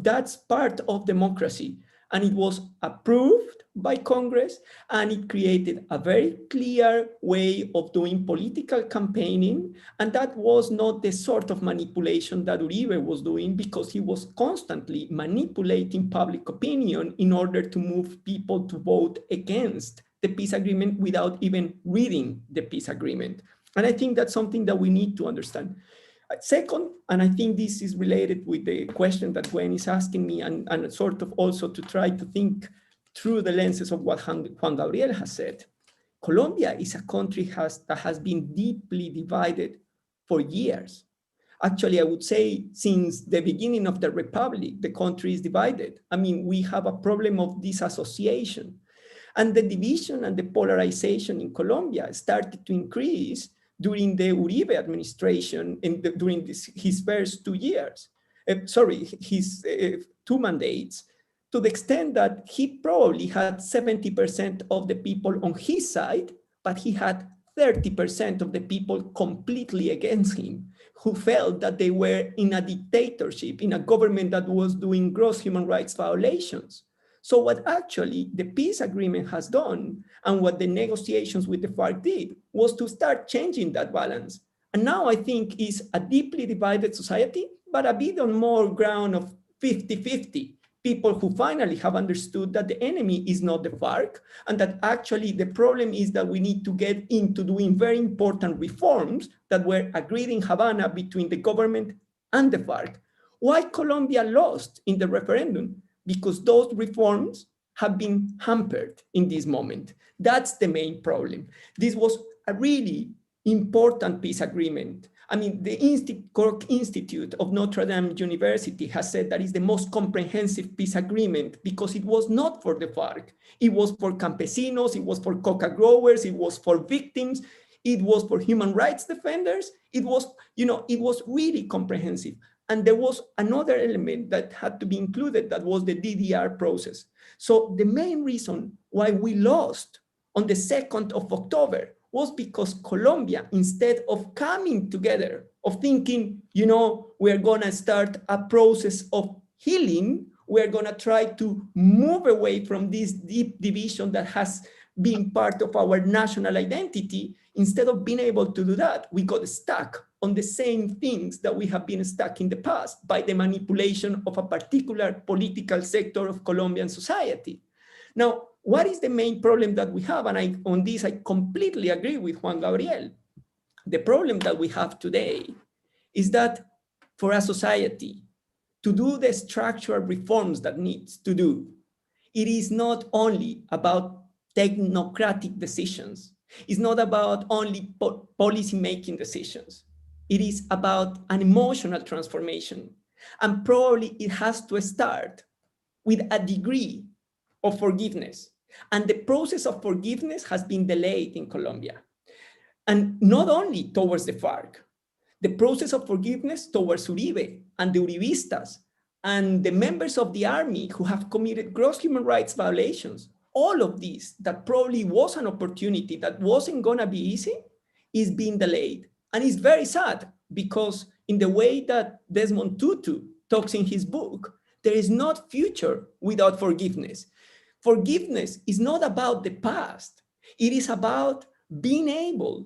that's part of democracy. And it was approved by Congress, and it created a very clear way of doing political campaigning. And that was not the sort of manipulation that Uribe was doing, because he was constantly manipulating public opinion in order to move people to vote against the peace agreement without even reading the peace agreement. And I think that's something that we need to understand. Second, and I think this is related with the question that Gwen is asking me, and sort of also to try to think through the lenses of what Juan Gabriel has said. Colombia is a country that has been deeply divided for years. Actually, I would say since the beginning of the Republic, the country is divided. I mean, we have a problem of disassociation. And the division and the polarization in Colombia started to increase during the Uribe administration, during his first 2 years, his 2 mandates, to the extent that he probably had 70% of the people on his side, but he had 30% of the people completely against him, who felt that they were in a dictatorship, in a government that was doing gross human rights violations. So what actually the peace agreement has done, and what the negotiations with the FARC did, was to start changing that balance. And now I think it's a deeply divided society, but a bit on more ground of 50-50. People who finally have understood that the enemy is not the FARC, and that actually the problem is that we need to get into doing very important reforms that were agreed in Havana between the government and the FARC. Why Colombia lost in the referendum? Because those reforms have been hampered in this moment. That's the main problem. This was a really important peace agreement. I mean, the Cork Institute of Notre Dame University has said that it's the most comprehensive peace agreement because it was not for the FARC. It was for campesinos, it was for coca growers, it was for victims, it was for human rights defenders. It was, it was really comprehensive. And there was another element that had to be included, that was the DDR process. So the main reason why we lost on the 2nd of October was because Colombia, instead of coming together of thinking, you know, we're gonna start a process of healing. We're gonna try to move away from this deep division that has been part of our national identity. Instead of being able to do that, we got stuck on the same things that we have been stuck in the past by the manipulation of a particular political sector of Colombian society. Now, what is the main problem that we have? And on this, I completely agree with Juan Gabriel. The problem that we have today is that for a society to do the structural reforms that needs to do, it is not only about technocratic decisions. It's not about only policy-making decisions. It is about an emotional transformation. And probably it has to start with a degree of forgiveness. And the process of forgiveness has been delayed in Colombia. And not only towards the FARC, the process of forgiveness towards Uribe and the Uribistas and the members of the army who have committed gross human rights violations, all of this that probably was an opportunity that wasn't gonna be easy is being delayed. And it's very sad because in the way that Desmond Tutu talks in his book, there is not future without forgiveness. Forgiveness is not about the past. It is about being able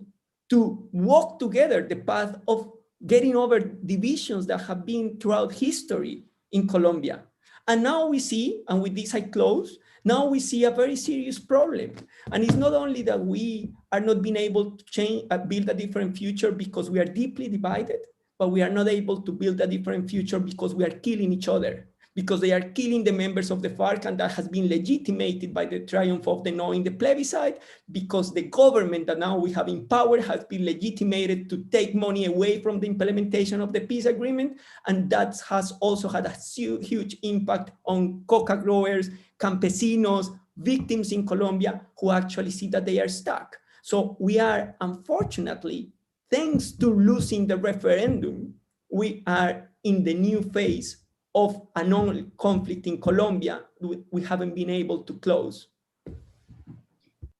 to walk together the path of getting over divisions that have been throughout history in Colombia. And now we see, and with this I close, now we see a very serious problem. And it's not only that we are not being able to change, build a different future because we are deeply divided, but we are not able to build a different future because we are killing each other, because they are killing the members of the FARC, and that has been legitimated by the triumph of the no in the plebiscite, because the government that now we have in power has been legitimated to take money away from the implementation of the peace agreement, and that has also had a huge impact on coca growers, campesinos, victims in Colombia who actually see that they are stuck. So we are, unfortunately, thanks to losing the referendum, we are in the new phase of a non-conflict in Colombia we haven't been able to close.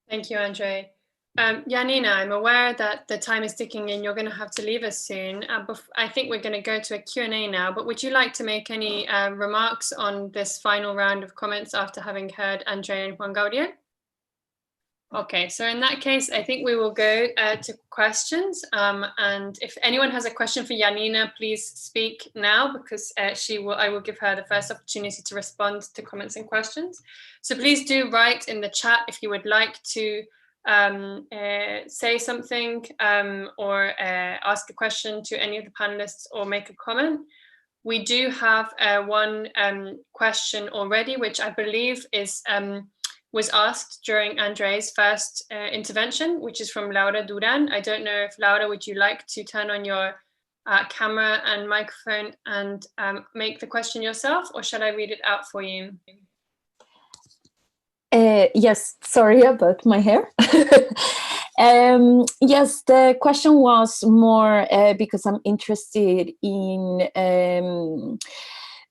Thank you, Andre. Janina, I'm aware that the time is ticking and you're going to have to leave us soon. I think we're going to go to a Q&A now, but would you like to make any remarks on this final round of comments after having heard Andre and Juan Gabriel? Okay, so in that case, I think we will go to questions. And if anyone has a question for Janina, please speak now, because I will give her the first opportunity to respond to comments and questions. So please do write in the chat if you would like to say something or ask a question to any of the panelists or make a comment. We do have one question already, which I believe is was asked during Andre's first intervention, which is from Laura Duran. I don't know if Laura, would you like to turn on your camera and microphone and make the question yourself, or shall I read it out for you? Yes, sorry about my hair. Yes, the question was more because I'm interested in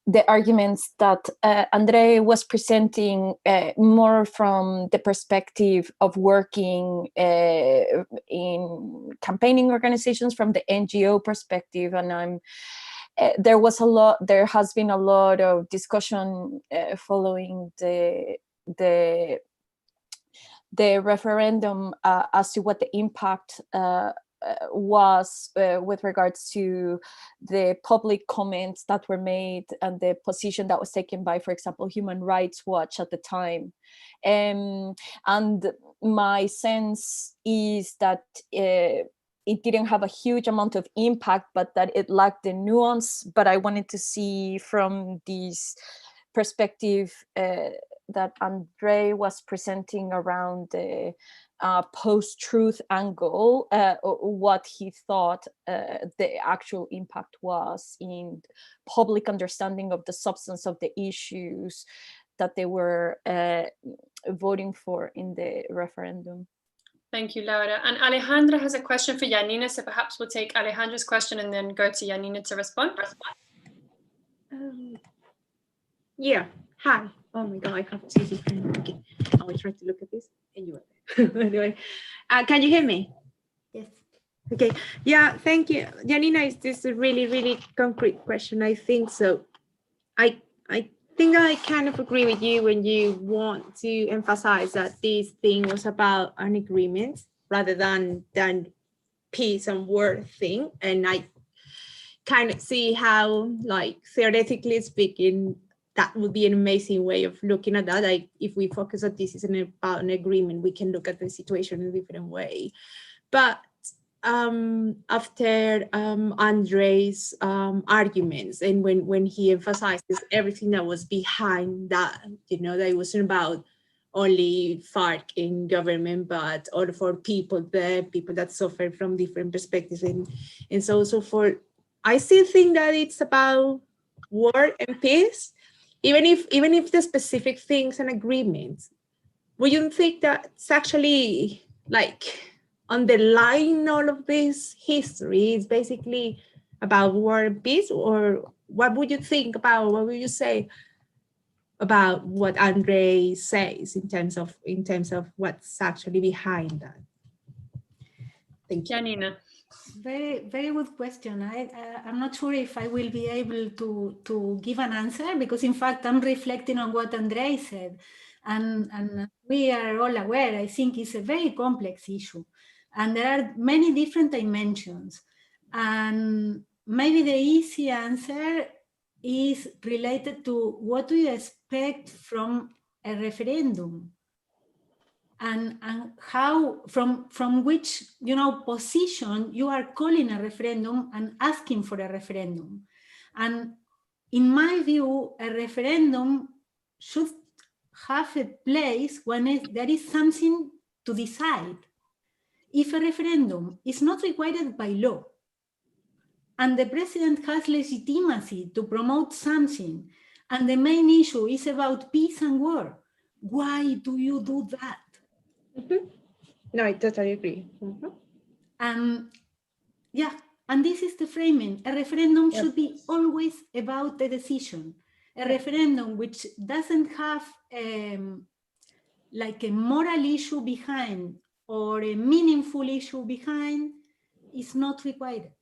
the arguments that Andre was presenting more from the perspective of working in campaigning organizations from the NGO perspective, and there has been a lot of discussion following the referendum as to what the impact was with regards to the public comments that were made and the position that was taken by, for example, Human Rights Watch at the time. And my sense is that it didn't have a huge amount of impact, but that it lacked the nuance. But I wanted to see from this perspective that Andre was presenting around the post-truth angle, what he thought the actual impact was in public understanding of the substance of the issues that they were voting for in the referendum. Thank you, Laura. And Alejandra has a question for Janina, so perhaps we'll take Alejandra's question and then go to Janina to respond. Yeah, hi. Oh my God, I have to see if I always try to look at this and you are there. Anyway, can you hear me? Yes. Okay, yeah, thank you. Janina, this is a really, really concrete question. I think so. I think I kind of agree with you when you want to emphasize that this thing was about an agreement rather than peace and war thing. And I kind of see how, like, theoretically speaking, that would be an amazing way of looking at that. Like, if we focus on this isn't about an agreement, we can look at the situation in a different way. But after Andre's arguments, and when he emphasizes everything that was behind that, you know, that it wasn't about only FARC in government, but all for people there, people that suffer from different perspectives, and so for. I still think that it's about war and peace, even if the specific things and agreements. Would you think that it's actually like underlying all of this history is basically about war and peace? Or what would you think about, what would you say about what Andre says in terms of what's actually behind that? Thank you. Janina. Very, very good question. I'm not sure if I will be able to give an answer, because in fact I'm reflecting on what Andre said, and we are all aware, I think it's a very complex issue, and there are many different dimensions, and maybe the easy answer is related to what do you expect from a referendum, and how, from which, you know, position you are calling a referendum and asking for a referendum. And in my view, a referendum should have a place when there is something to decide. If a referendum is not required by law, and the president has legitimacy to promote something, and the main issue is about peace and war, why do you do that? Mm-hmm. No, I totally agree. Mm-hmm. Yeah, and this is the framing. A referendum should be always about the decision. A referendum which doesn't have like a moral issue behind or a meaningful issue behind is not required.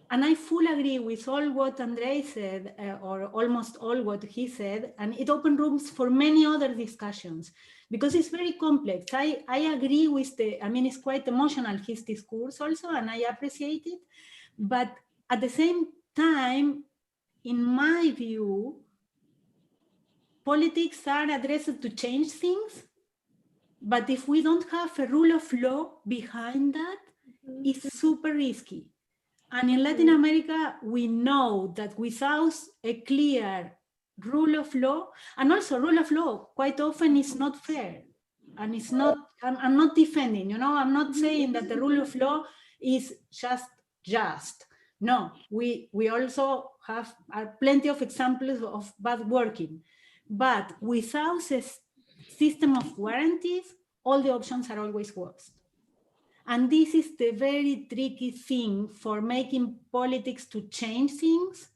And I fully agree with all what Andre said, or almost all what he said, and it opened rooms for many other discussions, because it's very complex. I agree with it's quite emotional, his discourse also, and I appreciate it. But at the same time, in my view, politics are addressed to change things. But if we don't have a rule of law behind that, it's super risky. And in Latin America, we know that without a clear rule of law, and also rule of law quite often is not fair. And it's not, I'm not defending, you know, I'm not saying that the rule of law is just. No, we also have plenty of examples of bad working. But without a system of guarantees, all the options are always worse. And this is the very tricky thing for making politics to change things,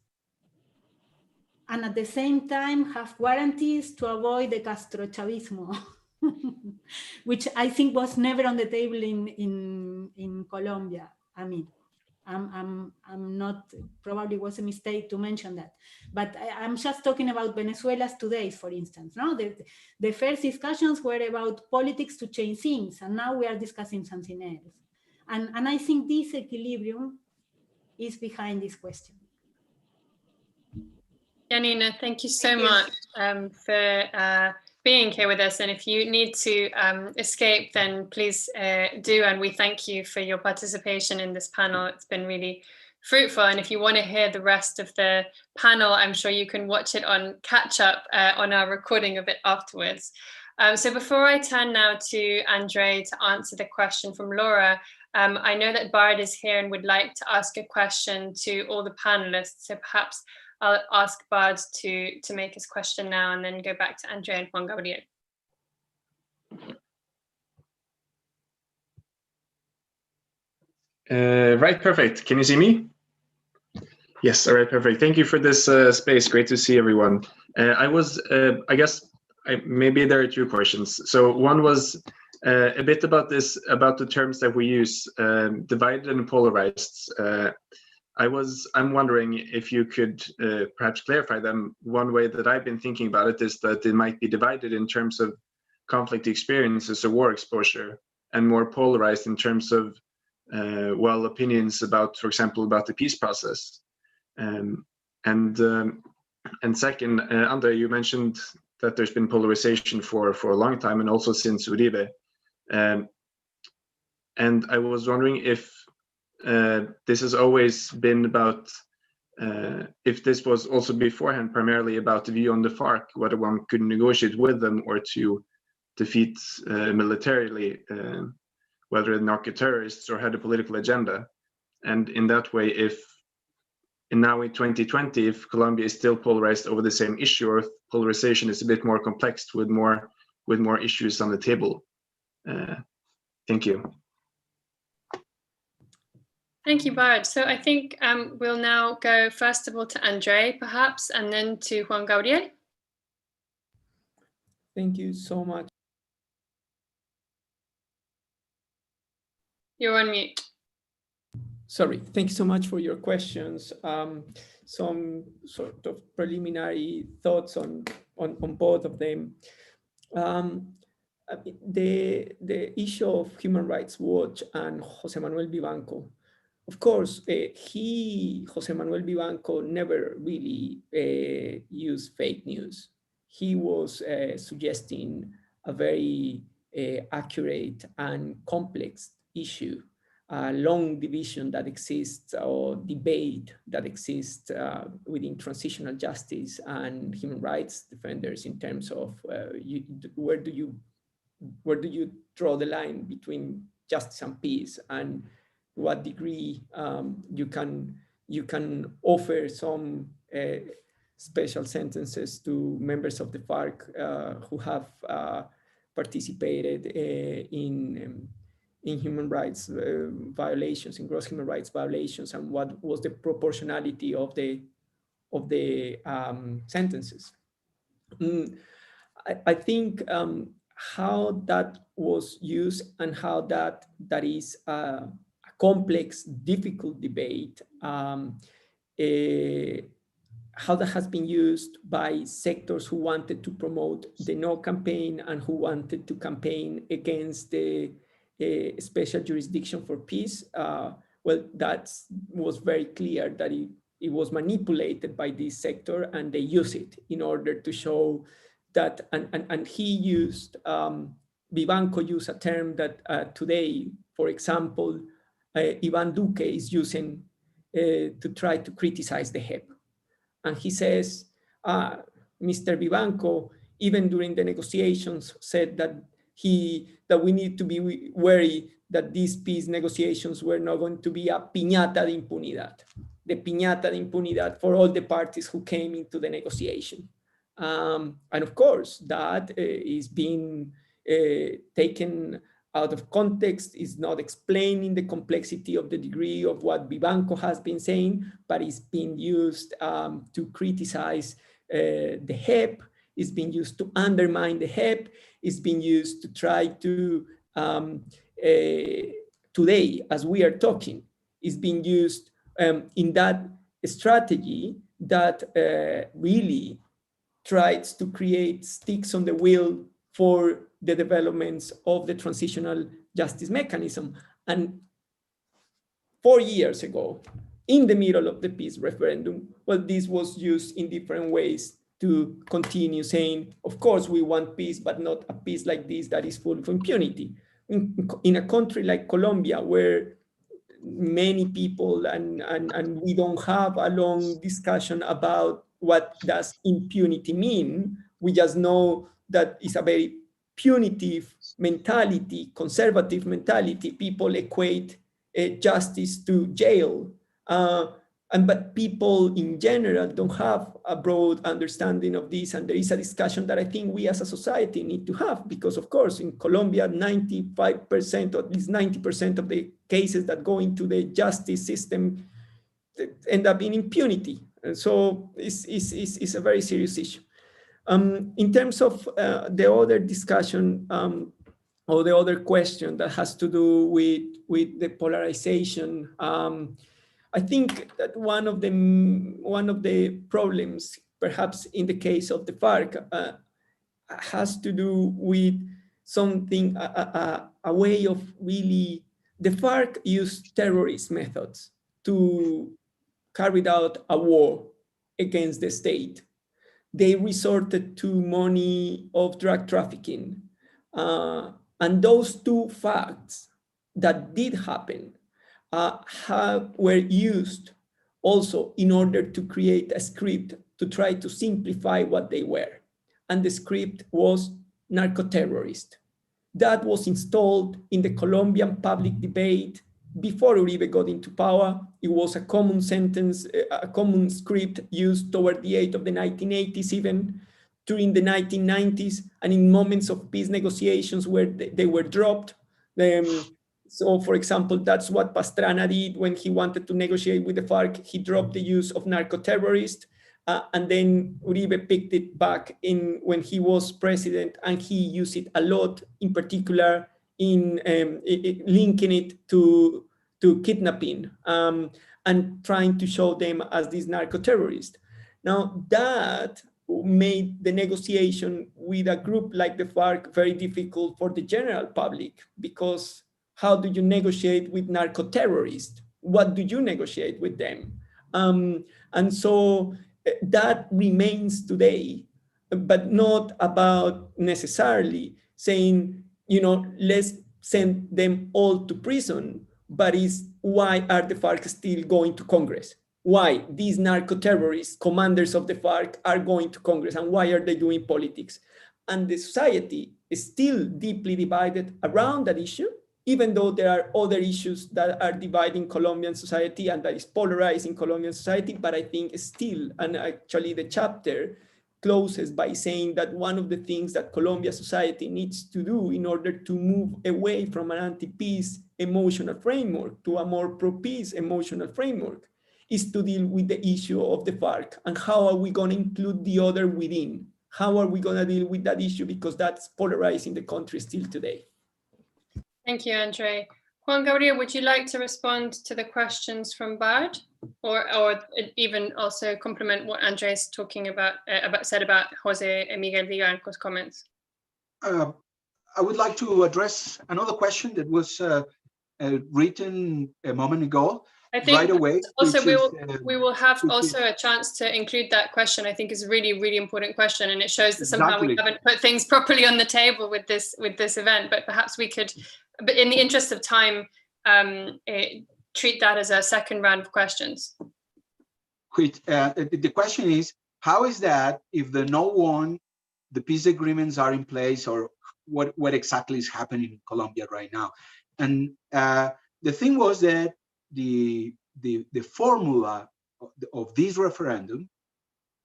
and at the same time have guarantees to avoid the Castro-Chavismo, which I think was never on the table in Colombia. I mean, I'm not, probably was a mistake to mention that, but I'm just talking about Venezuela's today, for instance. No, the first discussions were about politics to change things, and now we are discussing something else. And I think this equilibrium is behind this question. Janina, thank you so much for being here with us. And if you need to escape, then please do. And we thank you for your participation in this panel. It's been really fruitful. And if you want to hear the rest of the panel, I'm sure you can watch it on catch up on our recording a bit afterwards. So before I turn now to Andre to answer the question from Laura, I know that Bard is here and would like to ask a question to all the panelists. So perhaps I'll ask Bard to make his question now and then go back to Andre and Juan Gabriel. Right, perfect. Can you see me? Yes, all right, perfect. Thank you for this space. Great to see everyone. I guess maybe there are two questions. So one was, A bit about this, about the terms that we use, divided and polarized. I'm wondering if you could perhaps clarify them. One way that I've been thinking about it is that it might be divided in terms of conflict experiences or war exposure, and more polarized in terms of, well, opinions about, for example, about the peace process. And second, Andre, you mentioned that there's been polarization for a long time, and also since Uribe. And I was wondering if this has always been about, if this was also beforehand primarily about the view on the FARC, whether one could negotiate with them or to defeat militarily, whether narco-terrorists or had a political agenda. And in that way, now in 2020, if Colombia is still polarized over the same issue, or if polarization is a bit more complex with more issues on the table. Thank you. Thank you, Bart. So I think we'll now go first of all to Andre, perhaps, and then to Juan Gabriel. Thank you so much. You're on mute. Sorry, thank you so much for your questions. Some sort of preliminary thoughts on both of them. The issue of Human Rights Watch and Jose Manuel Vivanco. Of course, Jose Manuel Vivanco never really used fake news. He was suggesting a very accurate and complex issue, a long division that exists, or debate that exists within transitional justice and human rights defenders in terms of where do you draw the line between justice and peace, and to what degree you can offer some special sentences to members of the FARC who have participated in human rights violations, in gross human rights violations, and what was the proportionality of the sentences. I think how that was used and how that is a complex, difficult debate, how that has been used by sectors who wanted to promote the no campaign and who wanted to campaign against the special jurisdiction for peace. Well, that was very clear that it was manipulated by this sector, and they use it in order to show that, and he used, Vivanco used a term that today, for example, Iván Duque is using to try to criticize the JEP. And he says, Mr. Vivanco, even during the negotiations, said that we need to be wary that these peace negotiations were not going to be a piñata de impunidad, the piñata de impunidad for all the parties who came into the negotiation. And of course, that is being taken out of context, is not explaining the complexity of the degree of what Vivanco has been saying, but it's being used to criticize the JEP, it's being used to undermine the JEP, it's being used to try to, today, as we are talking, is being used in that strategy that really tries to create sticks on the wheel for the developments of the transitional justice mechanism. And 4 years ago, in the middle of the peace referendum, well, this was used in different ways to continue saying, of course, we want peace, but not a peace like this that is full of impunity. In a country like Colombia, where many people, and we don't have a long discussion about what does impunity mean, we just know that it's a very punitive mentality, conservative mentality. People equate justice to jail. But people in general don't have a broad understanding of this. And there is a discussion that I think we as a society need to have, because of course, in Colombia, 95%, or at least 90% of the cases that go into the justice system end up in impunity. And so it's a very serious issue. In terms of the other discussion or the other question that has to do with the polarization. I think that one of the problems, perhaps in the case of the FARC, has to do with something, a way of really, the FARC used terrorist methods to carry out a war against the state. They resorted to money of drug trafficking. And those two facts that did happen were used also in order to create a script to try to simplify what they were. And the script was narco-terrorist. That was installed in the Colombian public debate before Uribe got into power. It was a common sentence, a common script used toward the end of the 1980s, even during the 1990s, and in moments of peace negotiations where they were dropped. So, for example, that's what Pastrana did when he wanted to negotiate with the FARC. He dropped the use of narco-terrorist, and then Uribe picked it back in when he was president, and he used it a lot, in particular in linking it to kidnapping and trying to show them as these narco-terrorists. Now that made the negotiation with a group like the FARC very difficult for the general public, because how do you negotiate with narco-terrorists? What do you negotiate with them? And so that remains today, but not about necessarily saying, let's send them all to prison, but is why are the FARC still going to Congress? Why these narco-terrorists, commanders of the FARC, are going to Congress, and why are they doing politics? And the society is still deeply divided around that issue, even though there are other issues that are dividing Colombian society and that is polarizing Colombian society. But I think still, and actually the chapter closes by saying that one of the things that Colombia society needs to do in order to move away from an anti-peace emotional framework to a more pro-peace emotional framework is to deal with the issue of the FARC. And how are we going to include the other within? How are we going to deal with that issue? Because that's polarizing the country still today. Thank you, Andre. Juan Gabriel, would you like to respond to the questions from Bard, or even also complement what Andre is talking about, said about Jose Miguel Viganco's comments? I would like to address another question that was written a moment ago. I think right away. Also, we will have also a chance to include that question. I think is a really, really important question, and it shows that somehow we haven't put things properly on the table with this event. But perhaps we could, but in the interest of time, treat that as a second round of questions. The question is, how is that if the the peace agreements are in place, or what exactly is happening in Colombia right now? And the thing was that the formula of this referendum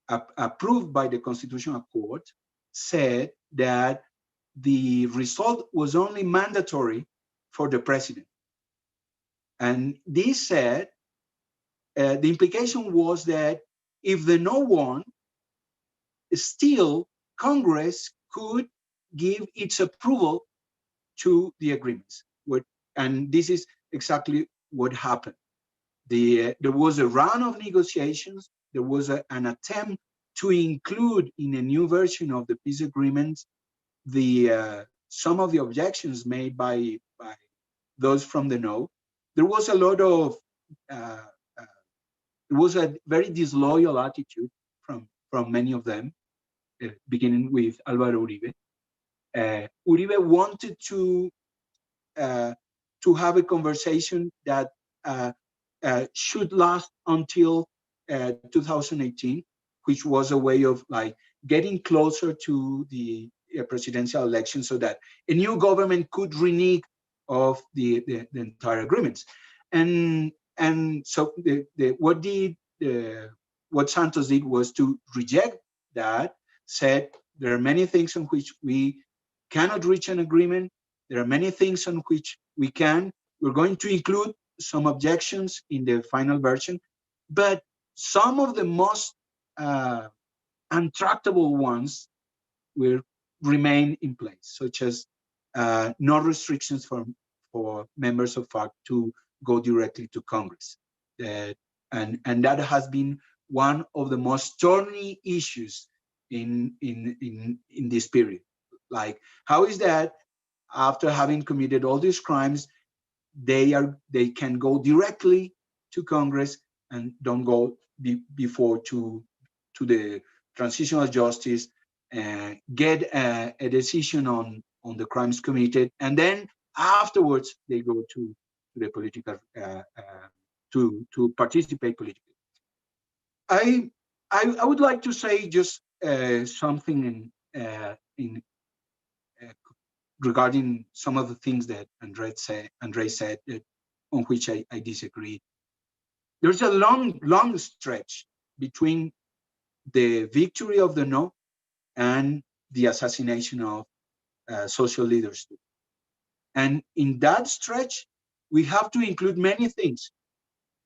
approved by the Constitutional Court said that the result was only mandatory for the president. And this said, the implication was that if the no won, still Congress could give its approval to the agreements. And this is exactly what happened. There was a round of negotiations. There was an attempt to include in a new version of the peace agreements some of the objections made by those from the no. There was a lot of it was a very disloyal attitude from many of them, beginning with Álvaro Uribe. Uribe wanted to have a conversation that should last until 2018, which was a way of getting closer to the presidential election, so that a new government could renege of the entire agreements. And so what Santos did was to reject that, said there are many things on which we cannot reach an agreement. There are many things on which we can. We're going to include some objections in the final version, but some of the most untractable ones will remain in place, such as no restrictions for members of FARC to go directly to Congress. And that has been one of the most thorny issues in this period. Like, how is that after having committed all these crimes, they can go directly to Congress and don't go before to the transitional justice, get a decision on the crimes committed, and then afterwards they go to the political to participate politically. I would like to say just something in regarding some of the things that Andre said on which I disagree. There's a long stretch between the victory of the no and the assassination of social leaders. And in that stretch, we have to include many things.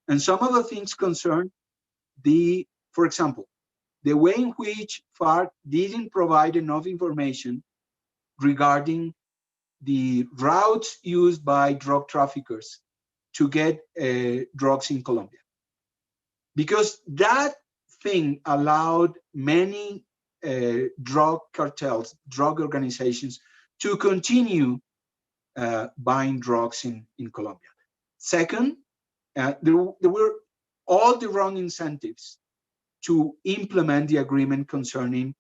And some of the things concern for example, the way in which FARC didn't provide enough information regarding the routes used by drug traffickers to get drugs in Colombia. Because that thing allowed many drug cartels, drug organizations to continue buying drugs in Colombia. Second, there were all the wrong incentives to implement the agreement concerning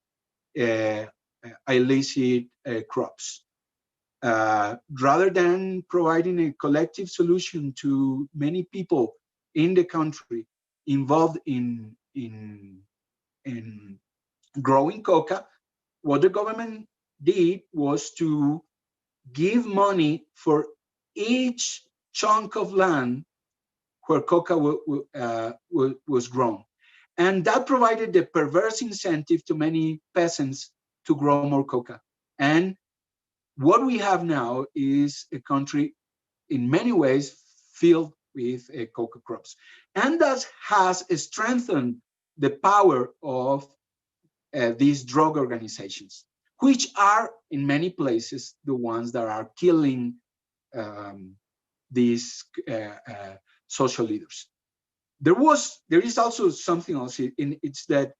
illicit crops. Rather than providing a collective solution to many people in the country involved in growing coca, what the government did was to give money for each chunk of land where coca was grown. And that provided the perverse incentive to many peasants to grow more coca. And what we have now is a country in many ways filled with coca crops. And that has strengthened the power of these drug organizations, which are in many places the ones that are killing these social leaders. There is also something else, it's that,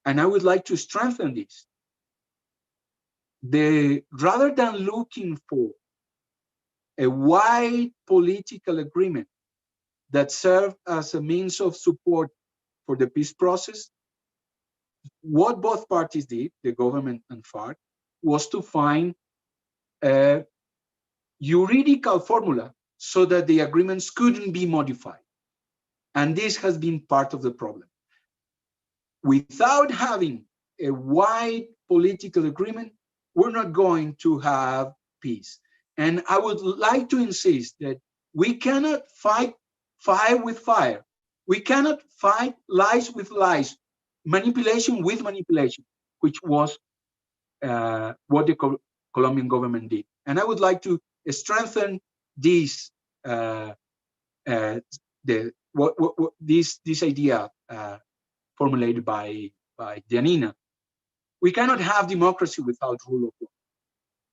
and I would like to strengthen this. Rather than looking for a wide political agreement that served as a means of support for the peace process, what both parties did, the government and FARC, was to find a juridical formula so that the agreements couldn't be modified. And this has been part of the problem. Without having a wide political agreement, we're not going to have peace. And I would like to insist that we cannot fight fire with fire. We cannot fight lies with lies, manipulation with manipulation, which was what the Colombian government did. And I would like to strengthen this this idea formulated by Janina. We cannot have democracy without rule of law.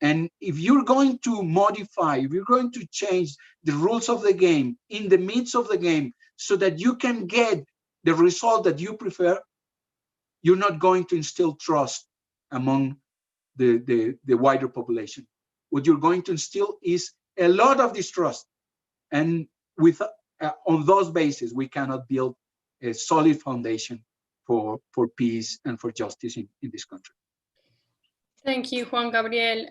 And if you're going to modify, if you're going to change the rules of the game in the midst of the game so that you can get the result that you prefer, you're not going to instill trust among the wider population. What you're going to instill is a lot of distrust. And on those bases, we cannot build a solid foundation for peace and for justice in this country. Thank you, Juan Gabriel.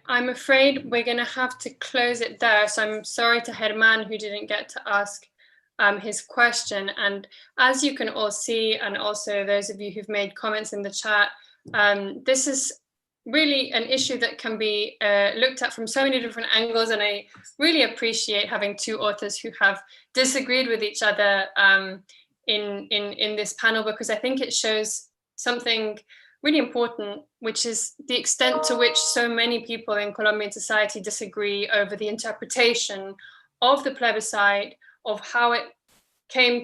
I'm afraid we're going to have to close it there. So I'm sorry to Germán, who didn't get to ask his question. And as you can all see, and also those of you who've made comments in the chat, this is really an issue that can be looked at from so many different angles. And I really appreciate having two authors who have disagreed with each other in this panel, because I think it shows something really important, which is the extent to which so many people in Colombian society disagree over the interpretation of the plebiscite, of how it came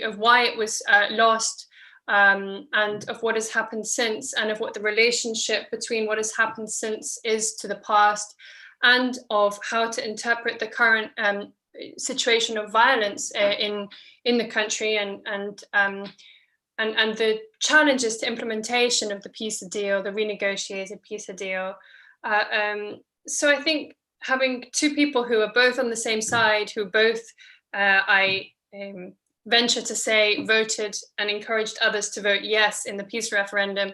of why it was lost, and of what has happened since, and of what the relationship between what has happened since is to the past, and of how to interpret the current situation of violence in the country, and the challenges to implementation of the peace deal, the renegotiated peace deal. So I think having two people who are both on the same side, who both, I venture to say, voted and encouraged others to vote yes in the peace referendum,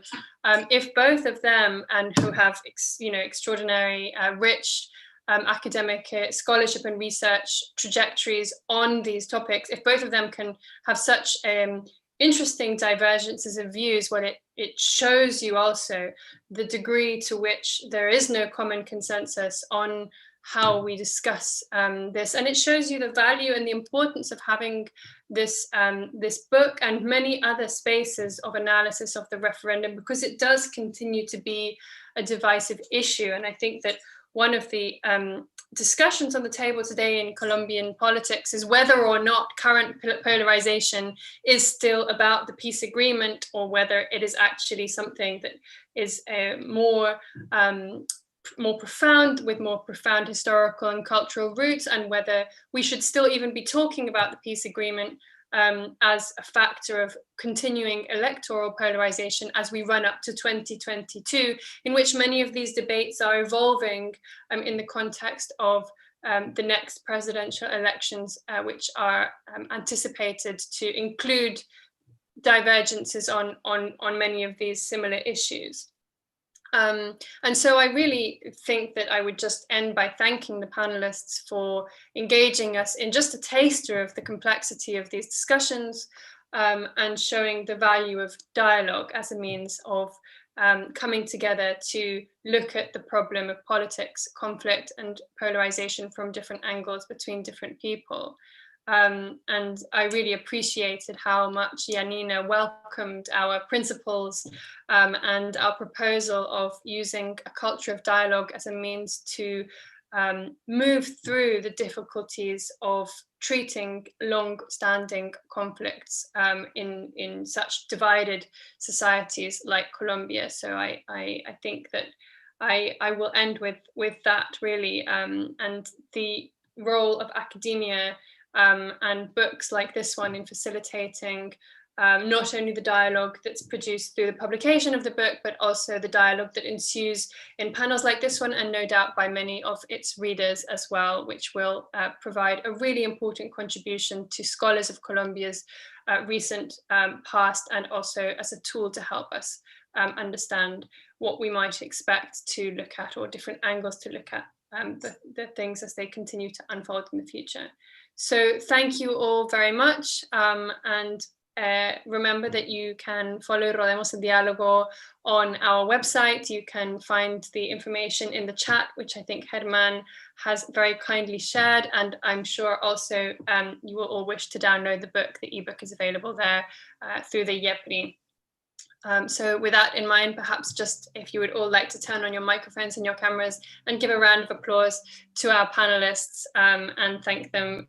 if both of them, and who have extraordinary rich academic scholarship and research trajectories on these topics, if both of them can have such interesting divergences of views, well, it shows you also the degree to which there is no common consensus on how we discuss this, and it shows you the value and the importance of having this book and many other spaces of analysis of the referendum, because it does continue to be a divisive issue. And I think that one of the discussions on the table today in Colombian politics is whether or not current polarization is still about the peace agreement, or whether it is actually something that is more profound, with more profound historical and cultural roots, and whether we should still even be talking about the peace agreement as a factor of continuing electoral polarization as we run up to 2022, in which many of these debates are evolving in the context of the next presidential elections, which are anticipated to include divergences on many of these similar issues. And so I really think that I would just end by thanking the panelists for engaging us in just a taster of the complexity of these discussions, and showing the value of dialogue as a means of coming together to look at the problem of politics, conflict, and polarization from different angles between different people. And I really appreciated how much Janina welcomed our principles and our proposal of using a culture of dialogue as a means to move through the difficulties of treating long-standing conflicts in such divided societies like Colombia. So I think that I will end with that, really, and the role of academia and books like this one in facilitating not only the dialogue that's produced through the publication of the book, but also the dialogue that ensues in panels like this one, and no doubt by many of its readers as well, which will provide a really important contribution to scholars of Colombia's recent past, and also as a tool to help us understand what we might expect to look at, or different angles to look at the things as they continue to unfold in the future. So thank you all very much, and remember that you can follow Rodeemos el Diálogo on our website. You can find the information in the chat, which I think Germán has very kindly shared, and I'm sure also you will all wish to download the book. The ebook is available there through the IEPRI. So with that in mind, perhaps just if you would all like to turn on your microphones and your cameras and give a round of applause to our panelists, and thank them,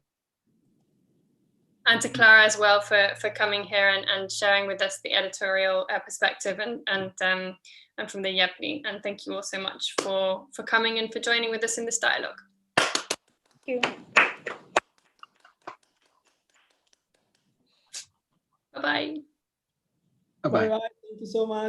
and to Clara as well for coming here and sharing with us the editorial perspective and from the IEPRI. And thank you all so much for coming and for joining with us in this dialogue. Thank you. Bye-bye. Bye-bye. Thank you so much.